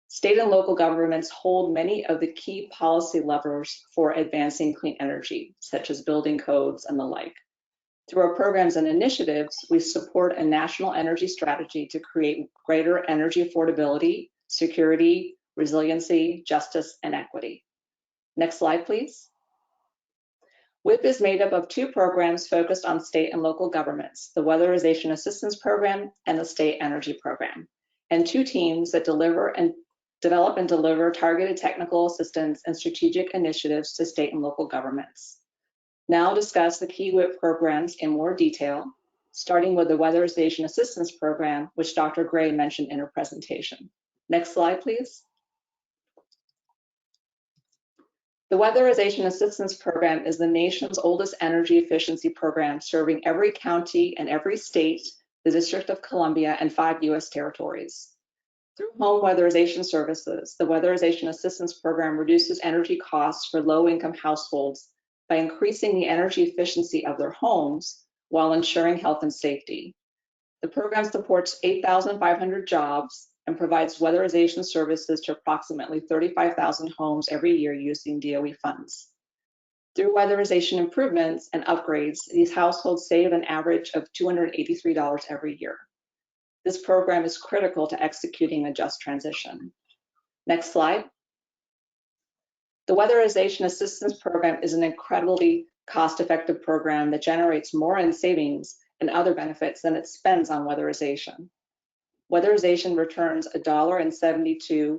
State and local governments hold many of the key policy levers for advancing clean energy, such as building codes and the like. Through our programs and initiatives, we support a national energy strategy to create greater energy affordability, security, resiliency, justice, and equity. Next slide, please. WIP is made up of two programs focused on state and local governments, the Weatherization Assistance Program and the State Energy Program, and two teams that develop and deliver targeted technical assistance and strategic initiatives to state and local governments. Now I'll discuss the key WIP programs in more detail, starting with the Weatherization Assistance Program, which Dr. Gray mentioned in her presentation. Next slide, please. The Weatherization Assistance Program is the nation's oldest energy efficiency program, serving every county and every state, the District of Columbia, and 5 U.S. territories. Through home weatherization services, the Weatherization Assistance Program reduces energy costs for low-income households by increasing the energy efficiency of their homes while ensuring health and safety. The program supports 8,500 jobs and provides weatherization services to approximately 35,000 homes every year using DOE funds. Through weatherization improvements and upgrades, these households save an average of $283 every year. This program is critical to executing a just transition. Next slide. The Weatherization Assistance Program is an incredibly cost-effective program that generates more in savings and other benefits than it spends on weatherization. Weatherization returns $1.72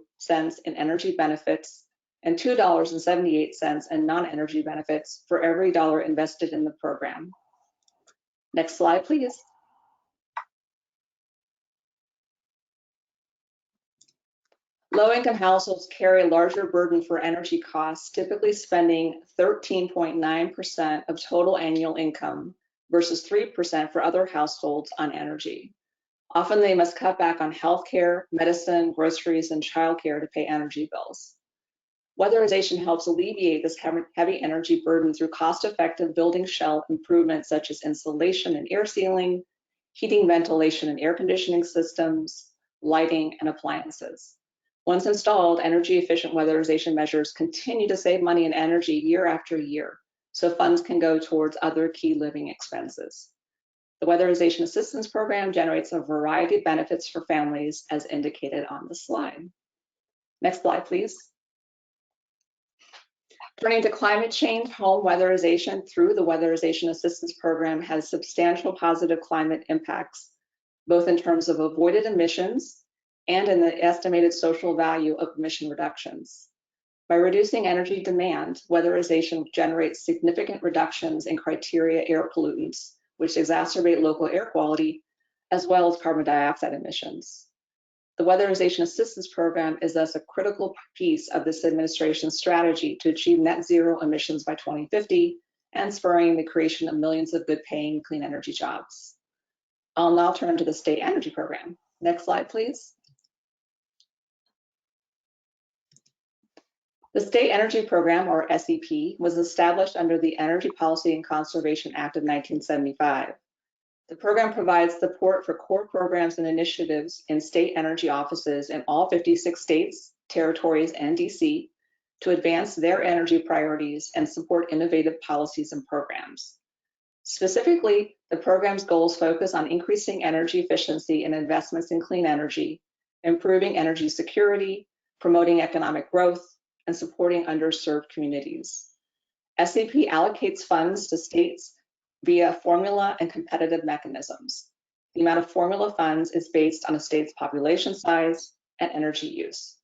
in energy benefits and $2.78 in non-energy benefits for every dollar invested in the program. Next slide, please. Low-income households carry a larger burden for energy costs, typically spending 13.9% of total annual income versus 3% for other households on energy. Often they must cut back on healthcare, medicine, groceries, and childcare to pay energy bills. Weatherization helps alleviate this heavy energy burden through cost-effective building shell improvements such as insulation and air sealing, heating, ventilation, and air conditioning systems, lighting, and appliances. Once installed, energy-efficient weatherization measures continue to save money and energy year after year, so funds can go towards other key living expenses. The Weatherization Assistance Program generates a variety of benefits for families as indicated on the slide. Next slide, please. Turning to climate change, home weatherization through the Weatherization Assistance Program has substantial positive climate impacts, both in terms of avoided emissions and in the estimated social value of emission reductions. By reducing energy demand, weatherization generates significant reductions in criteria air pollutants, which exacerbate local air quality, as well as carbon dioxide emissions. The Weatherization Assistance Program is thus a critical piece of this administration's strategy to achieve net zero emissions by 2050 and spurring the creation of millions of good-paying clean energy jobs. I'll now turn to the State Energy Program. Next slide, please. The State Energy Program, or SEP, was established under the Energy Policy and Conservation Act of 1975. The program provides support for core programs and initiatives in state energy offices in all 56 states, territories, and DC to advance their energy priorities and support innovative policies and programs. Specifically, the program's goals focus on increasing energy efficiency and investments in clean energy, improving energy security, promoting economic growth, and supporting underserved communities. SEP allocates funds to states via formula and competitive mechanisms. The amount of formula funds is based on a state's population size and energy use.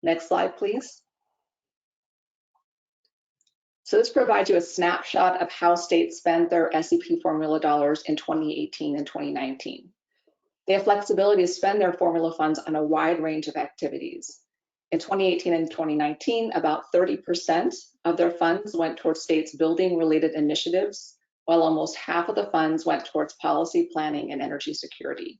Next slide, please. So this provides you a snapshot of how states spent their SEP formula dollars in 2018 and 2019. They have flexibility to spend their formula funds on a wide range of activities. In 2018 and 2019, about 30% of their funds went towards states' building-related initiatives, while almost half of the funds went towards policy planning and energy security.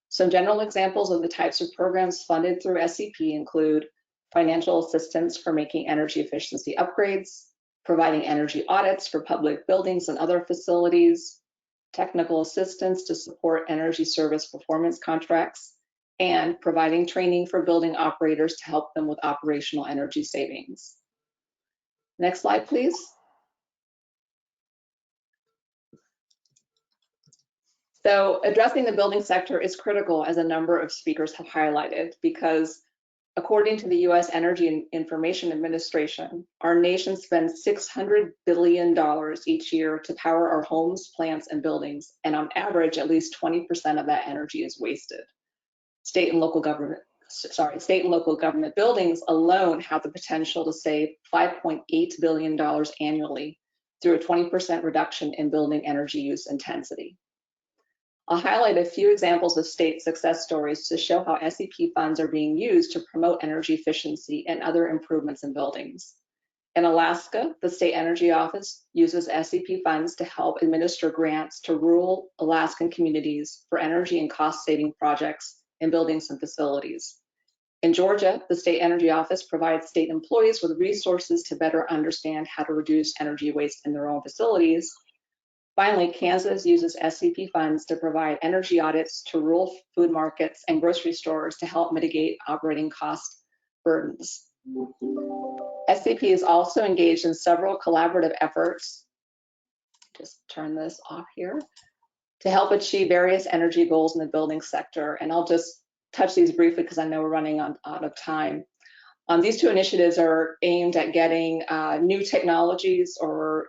Some general examples of the types of programs funded through SEP include financial assistance for making energy efficiency upgrades, providing energy audits for public buildings and other facilities, technical assistance to support energy service performance contracts, and providing training for building operators to help them with operational energy savings. Next slide, please. So addressing the building sector is critical, as a number of speakers have highlighted, because according to the U.S. Energy and Information Administration, our nation spends $600 billion each year to power our homes, plants, and buildings, and on average, at least 20% of that energy is wasted. State and local government buildings alone have the potential to save $5.8 billion annually through a 20% reduction in building energy use intensity. I'll highlight a few examples of state success stories to show how SEP funds are being used to promote energy efficiency and other improvements in buildings. In Alaska, the State Energy Office uses SEP funds to help administer grants to rural Alaskan communities for energy and cost-saving projects in buildings and facilities. In Georgia, the State Energy Office provides state employees with resources to better understand how to reduce energy waste in their own facilities. Finally, Kansas uses SEP funds to provide energy audits to rural food markets and grocery stores to help mitigate operating cost burdens. SEP is also engaged in several collaborative efforts, just turn this off here, to help achieve various energy goals in the building sector. And I'll just touch these briefly because I know we're running out of time. These two initiatives are aimed at getting new technologies or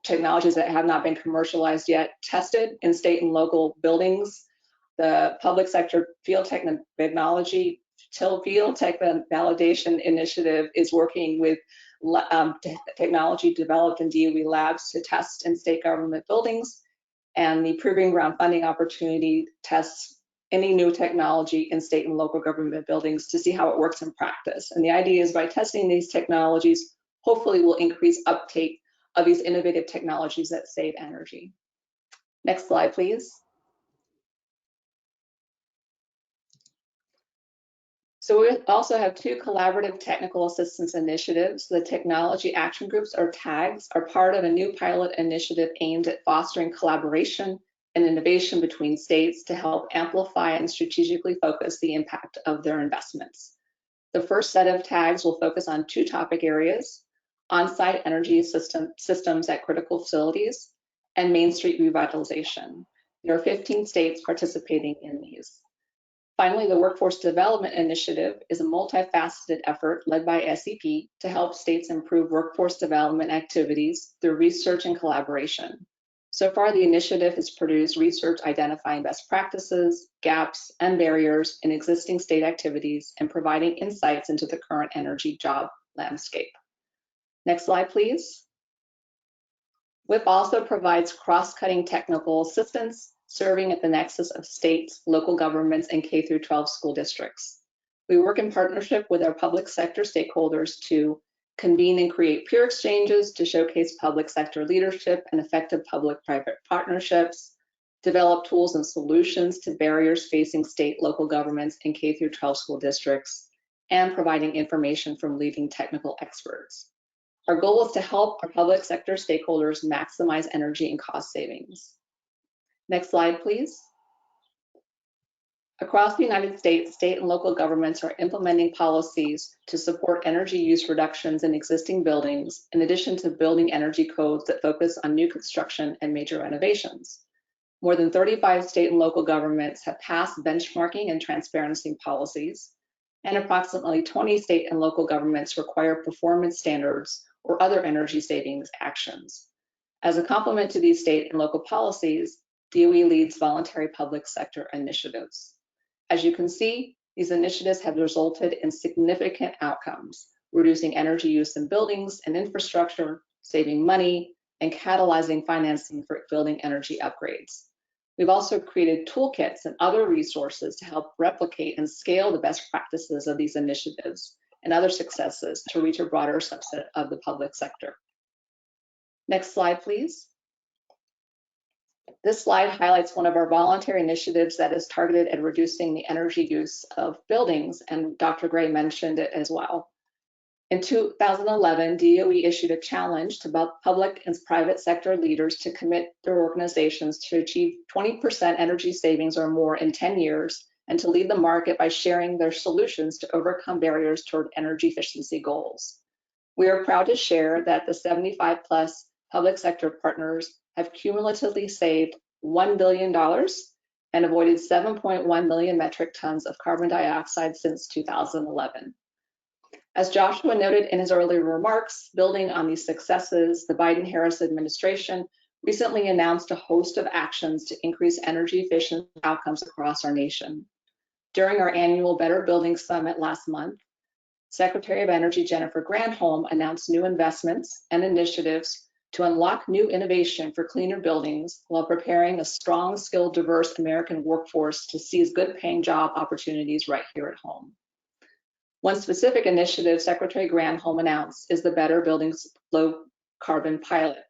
technologies that have not been commercialized yet tested in state and local buildings. The Public Sector Field Technology Validation Initiative is working with technology developed in DOE labs to test in state government buildings, and the Proving Ground Funding Opportunity tests any new technology in state and local government buildings to see how it works in practice. And the idea is by testing these technologies, hopefully we'll increase uptake of these innovative technologies that save energy. Next slide, please. So we also have two collaborative technical assistance initiatives. The Technology Action Groups, or TAGs, are part of a new pilot initiative aimed at fostering collaboration and innovation between states to help amplify and strategically focus the impact of their investments. The first set of TAGs will focus on two topic areas: on-site energy systems at critical facilities, and Main Street revitalization. There are 15 states participating in these. Finally, the Workforce Development Initiative is a multifaceted effort led by SEP to help states improve workforce development activities through research and collaboration. So far, the initiative has produced research identifying best practices, gaps, and barriers in existing state activities and providing insights into the current energy job landscape. Next slide, please. WIP also provides cross-cutting technical assistance, serving at the nexus of states, local governments, and K-12 school districts. We work in partnership with our public sector stakeholders to convene and create peer exchanges to showcase public sector leadership and effective public-private partnerships, develop tools and solutions to barriers facing state, local governments, and K-12 school districts, and providing information from leading technical experts. Our goal is to help our public sector stakeholders maximize energy and cost savings. Next slide, please. Across the United States, state and local governments are implementing policies to support energy use reductions in existing buildings, in addition to building energy codes that focus on new construction and major renovations. More than 35 state and local governments have passed benchmarking and transparency policies, and approximately 20 state and local governments require performance standards or other energy savings actions. As a complement to these state and local policies, DOE leads voluntary public sector initiatives. As you can see, these initiatives have resulted in significant outcomes, reducing energy use in buildings and infrastructure, saving money, and catalyzing financing for building energy upgrades. We've also created toolkits and other resources to help replicate and scale the best practices of these initiatives and other successes to reach a broader subset of the public sector. Next slide, please. This slide highlights one of our voluntary initiatives that is targeted at reducing the energy use of buildings, and Dr. Gray mentioned it as well. In 2011, DOE issued a challenge to both public and private sector leaders to commit their organizations to achieve 20% energy savings or more in 10 years and to lead the market by sharing their solutions to overcome barriers toward energy efficiency goals. We are proud to share that the 75 plus public sector partners have cumulatively saved $1 billion and avoided 7.1 million metric tons of carbon dioxide since 2011. As Joshua noted in his earlier remarks, building on these successes, the Biden-Harris administration recently announced a host of actions to increase energy efficient outcomes across our nation. During our annual Better Buildings Summit last month, Secretary of Energy Jennifer Granholm announced new investments and initiatives to unlock new innovation for cleaner buildings while preparing a strong, skilled, diverse American workforce to seize good-paying job opportunities right here at home. One specific initiative Secretary Granholm announced is the Better Buildings Low Carbon Pilot,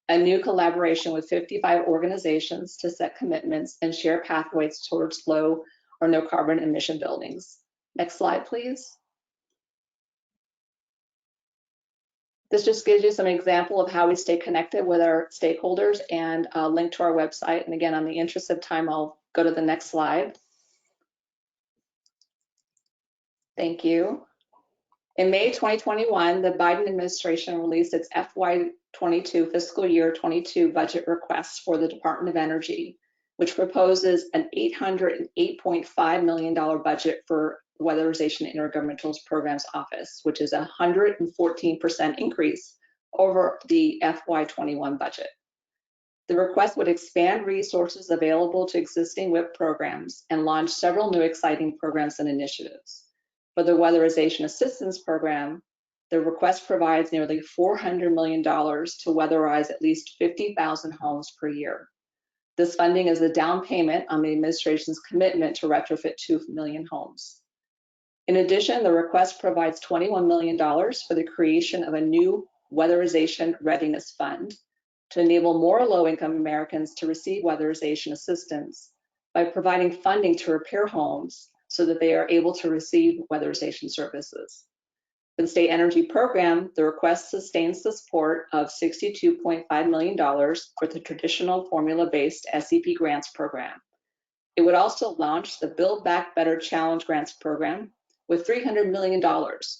a new collaboration with 55 organizations to set commitments and share pathways towards low or no carbon emission buildings. Next slide, please. This just gives you some example of how we stay connected with our stakeholders and a link to our website. And again, on the interest of time, I'll go to the next slide. Thank you. In May 2021, the Biden administration released its FY22 fiscal year 22 budget request for the Department of Energy, which proposes an $808.5 million budget for the Weatherization Intergovernmental Programs Office, which is a 114% increase over the FY21 budget. The request would expand resources available to existing WIP programs and launch several new exciting programs and initiatives. For the Weatherization Assistance Program, the request provides nearly $400 million to weatherize at least 50,000 homes per year. This funding is a down payment on the administration's commitment to retrofit 2 million homes. In addition, the request provides $21 million for the creation of a new Weatherization Readiness Fund to enable more low-income Americans to receive weatherization assistance by providing funding to repair homes so that they are able to receive weatherization services. For the state energy program, the request sustains the support of $62.5 million for the traditional formula-based SEP grants program. It would also launch the Build Back Better Challenge Grants program with $300 million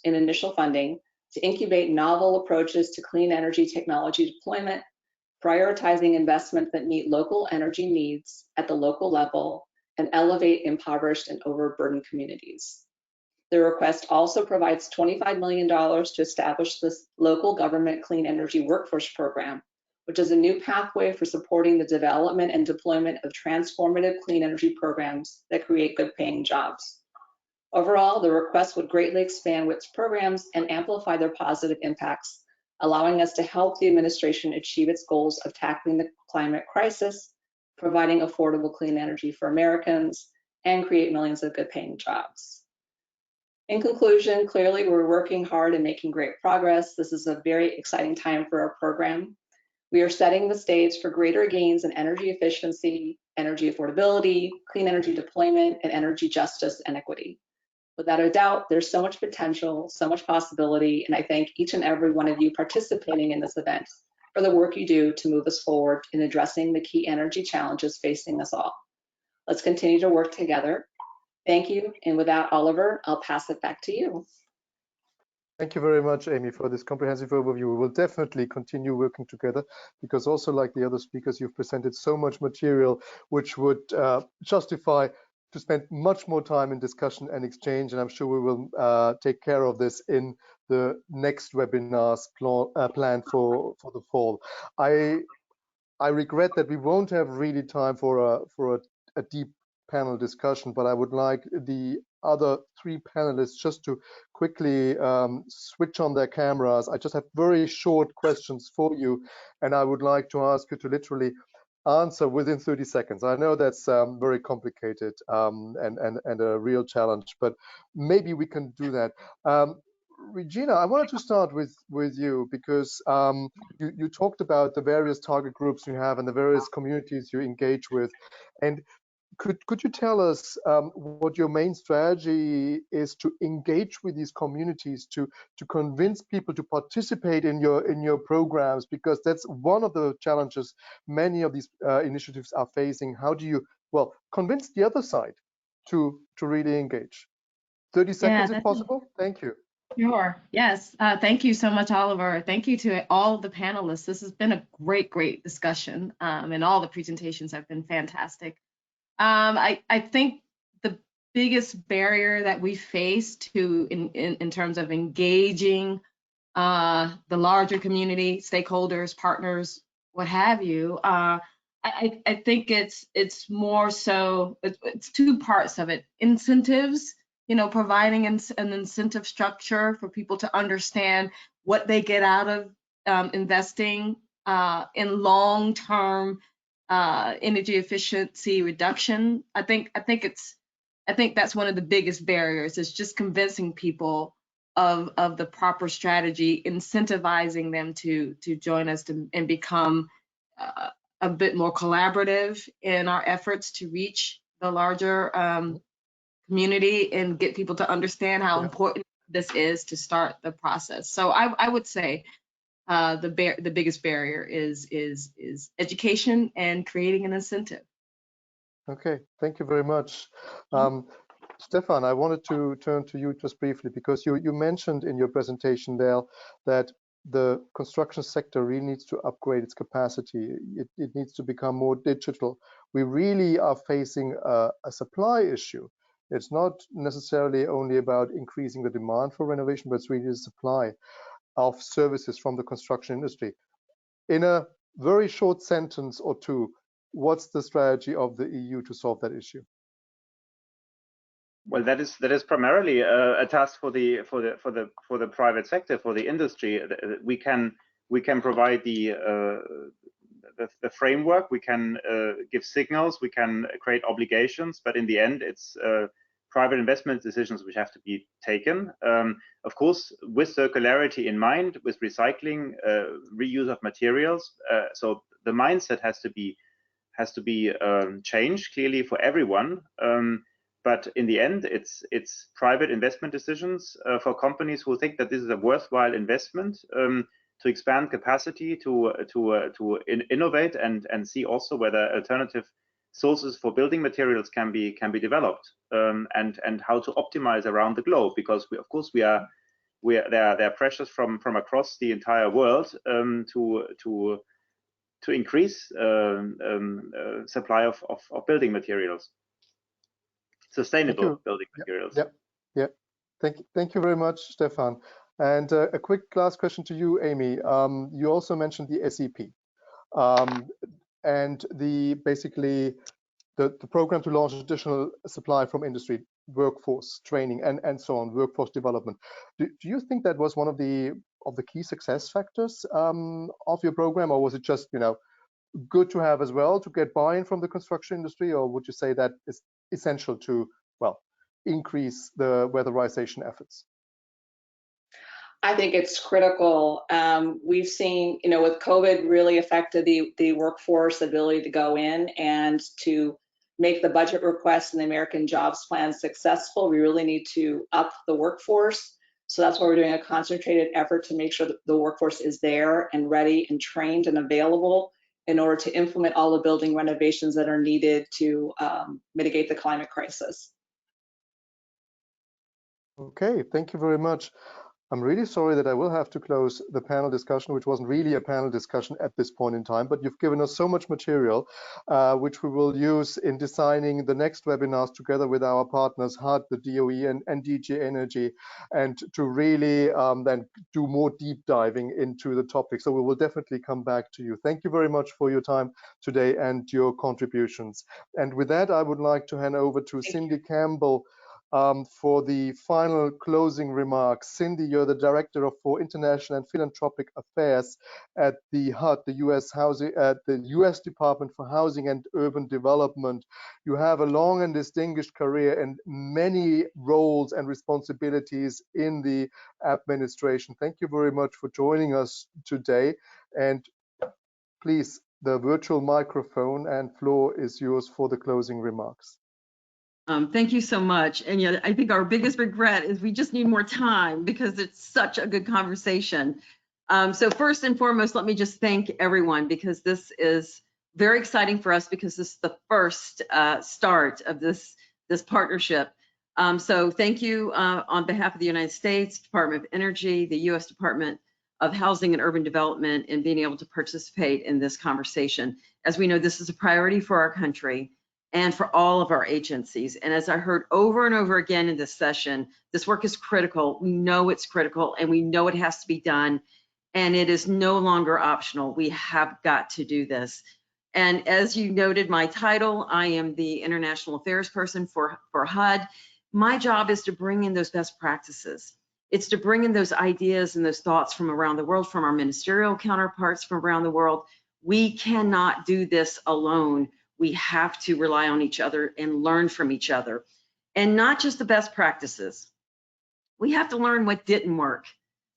in initial funding to incubate novel approaches to clean energy technology deployment, prioritizing investments that meet local energy needs at the local level and elevate impoverished and overburdened communities. The request also provides $25 million to establish this local government clean energy workforce program, which is a new pathway for supporting the development and deployment of transformative clean energy programs that create good paying jobs. Overall, the request would greatly expand WIP's programs and amplify their positive impacts, allowing us to help the administration achieve its goals of tackling the climate crisis, providing affordable clean energy for Americans, and create millions of good paying jobs. In conclusion, clearly we're working hard and making great progress. This is a very exciting time for our program. We are setting the stage for greater gains in energy efficiency, energy affordability, clean energy deployment, and energy justice and equity. Without a doubt, there's so much potential, so much possibility, and I thank each and every one of you participating in this event for the work you do to move us forward in addressing the key energy challenges facing us all. Let's continue to work together. Thank you, and with that, Oliver, I'll pass it back to you. Thank you very much, Amy, for this comprehensive overview. We will definitely continue working together because also like the other speakers, you've presented so much material which would justify to spend much more time in discussion and exchange, and I'm sure we will take care of this in the next webinars planned for the fall. I regret that we won't have really time for a deep panel discussion, but I would like the other three panelists just to quickly switch on their cameras. I just have very short questions for you, and I would like to ask you to literally answer within 30 seconds. I know that's very complicated and a real challenge, but maybe we can do that. Regina, I wanted to start with you because you talked about the various target groups you have and the various communities you engage with. And could you tell us what your main strategy is to engage with these communities, to convince people to participate in your programs? Because that's one of the challenges many of these initiatives are facing. How do you, well, convince the other side to really engage? 30 seconds if possible. Thank you. Sure. Yes. Thank you so much, Oliver. Thank you to all the panelists. This has been a great discussion, and all the presentations have been fantastic. I think the biggest barrier that we face in terms of engaging the larger community, stakeholders, partners, what have you, I think it's more so, it's two parts of it. Incentives, providing an incentive structure for people to understand what they get out of investing in long-term energy efficiency reduction. I think that's one of the biggest barriers. Is just convincing people of the proper strategy, incentivizing them to join us and become a bit more collaborative in our efforts to reach the larger community and get people to understand how important this is to start the process. So I would say the biggest barrier is education and creating an incentive. Okay, thank you very much. Stefan, I wanted to turn to you just briefly because you mentioned in your presentation there that the construction sector really needs to upgrade its capacity. It needs to become more digital. We really are facing a supply issue. It's not necessarily only about increasing the demand for renovation, but it's really the supply of services from the construction industry. In a very short sentence or two, what's the strategy of the EU to solve that issue? Well, that is primarily a task for the private sector, for the industry. We can provide the framework, we can give signals, we can create obligations, but in the end, it's private investment decisions which have to be taken. Of course, with circularity in mind, with recycling, reuse of materials. So the mindset has to be changed clearly for everyone. But in the end, it's private investment decisions for companies who think that this is a worthwhile investment to expand capacity, to innovate and see also whether alternative sources for building materials can be developed, and how to optimize around the globe, because there are pressures from across the entire world to increase supply of building materials, sustainable building materials. Yeah. Thank you very much, Stefan. And a quick last question to you, Amy. You also mentioned the SEP. And basically the program to launch additional supply from industry, workforce training, and so on, workforce development. Do you think that was one of the key success factors of your program, or was it just good to have as well to get buy-in from the construction industry, or would you say that is essential to increase the weatherization efforts? I think it's critical. We've seen, with COVID really affected the workforce ability to go in and to make the budget requests and the American Jobs Plan successful. We really need to up the workforce. So that's why we're doing a concentrated effort to make sure that the workforce is there and ready and trained and available in order to implement all the building renovations that are needed to mitigate the climate crisis. Okay, thank you very much. I'm really sorry that I will have to close the panel discussion, which wasn't really a panel discussion at this point in time, but you've given us so much material, which we will use in designing the next webinars together with our partners, HUD, the DOE, and DG Energy, and to really then do more deep diving into the topic. So we will definitely come back to you. Thank you very much for your time today and your contributions. And with that, I would like to hand over to Cindy Campbell, for the final closing remarks. Cindy, you're the Director for International and Philanthropic Affairs at the HUD, the U.S. Department for Housing and Urban Development. You have a long and distinguished career and many roles and responsibilities in the administration. Thank you very much for joining us today. And please, the virtual microphone and floor is yours for the closing remarks. Thank you so much. And yet, I think our biggest regret is we just need more time because it's such a good conversation. So first and foremost, let me just thank everyone because this is very exciting for us because this is the first start of this partnership. So thank you on behalf of the United States Department of Energy, the U.S. Department of Housing and Urban Development, and being able to participate in this conversation. As we know, this is a priority for our country and for all of our agencies. And as I heard over and over again in this session, this work is critical. We know it's critical and we know it has to be done. And it is no longer optional. We have got to do this. And as you noted, my title, I am the International Affairs person for HUD. My job is to bring in those best practices. It's to bring in those ideas and those thoughts from around the world, from our ministerial counterparts from around the world. We cannot do this alone. We have to rely on each other and learn from each other. And not just the best practices. We have to learn what didn't work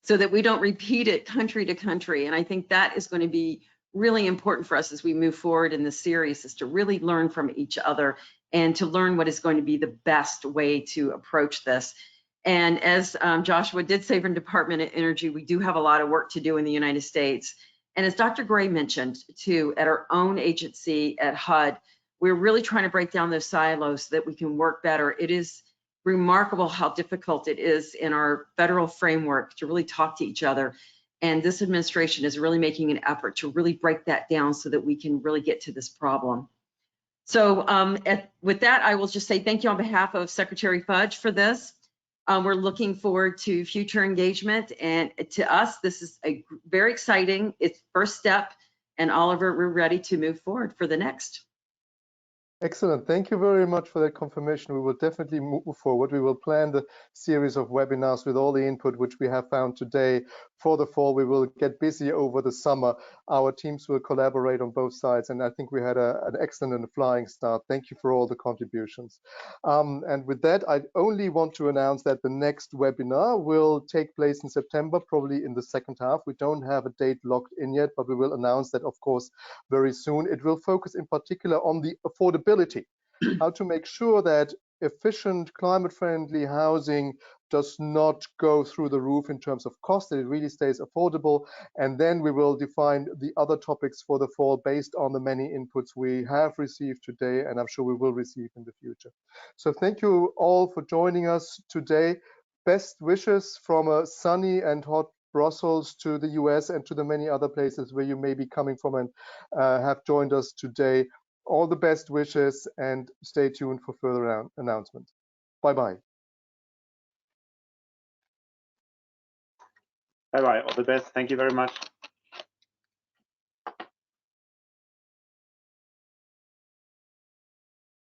so that we don't repeat it country to country. And I think that is going to be really important for us as we move forward in this series, is to really learn from each other and to learn what is going to be the best way to approach this. And as Joshua did say from Department of Energy, we do have a lot of work to do in the United States. And as Dr. Gray mentioned too, at our own agency at HUD, we're really trying to break down those silos so that we can work better. It is remarkable how difficult it is in our federal framework to really talk to each other. And this administration is really making an effort to really break that down so that we can really get to this problem. So with that, I will just say thank you on behalf of Secretary Fudge for this. We're looking forward to future engagement, and to us, this is a very exciting, it's first step, and Oliver, we're ready to move forward for the next. Excellent. Thank you very much for that confirmation. We will definitely move forward. We will plan the series of webinars with all the input which we have found today for the fall. We will get busy over the summer. Our teams will collaborate on both sides, and I think we had an excellent and flying start. Thank you for all the contributions. And with that, I only want to announce that the next webinar will take place in September, probably in the second half. We don't have a date locked in yet, but we will announce that, of course, very soon. It will focus in particular on the affordability, how to make sure that efficient, climate-friendly housing does not go through the roof in terms of cost, that it really stays affordable. And then we will define the other topics for the fall based on the many inputs we have received today, and I'm sure we will receive in the future. So thank you all for joining us today. Best wishes from a sunny and hot Brussels to the US and to the many other places where you may be coming from and have joined us today. All the best wishes, and stay tuned for further announcements. Bye-bye. Bye-bye. All the best. Thank you very much.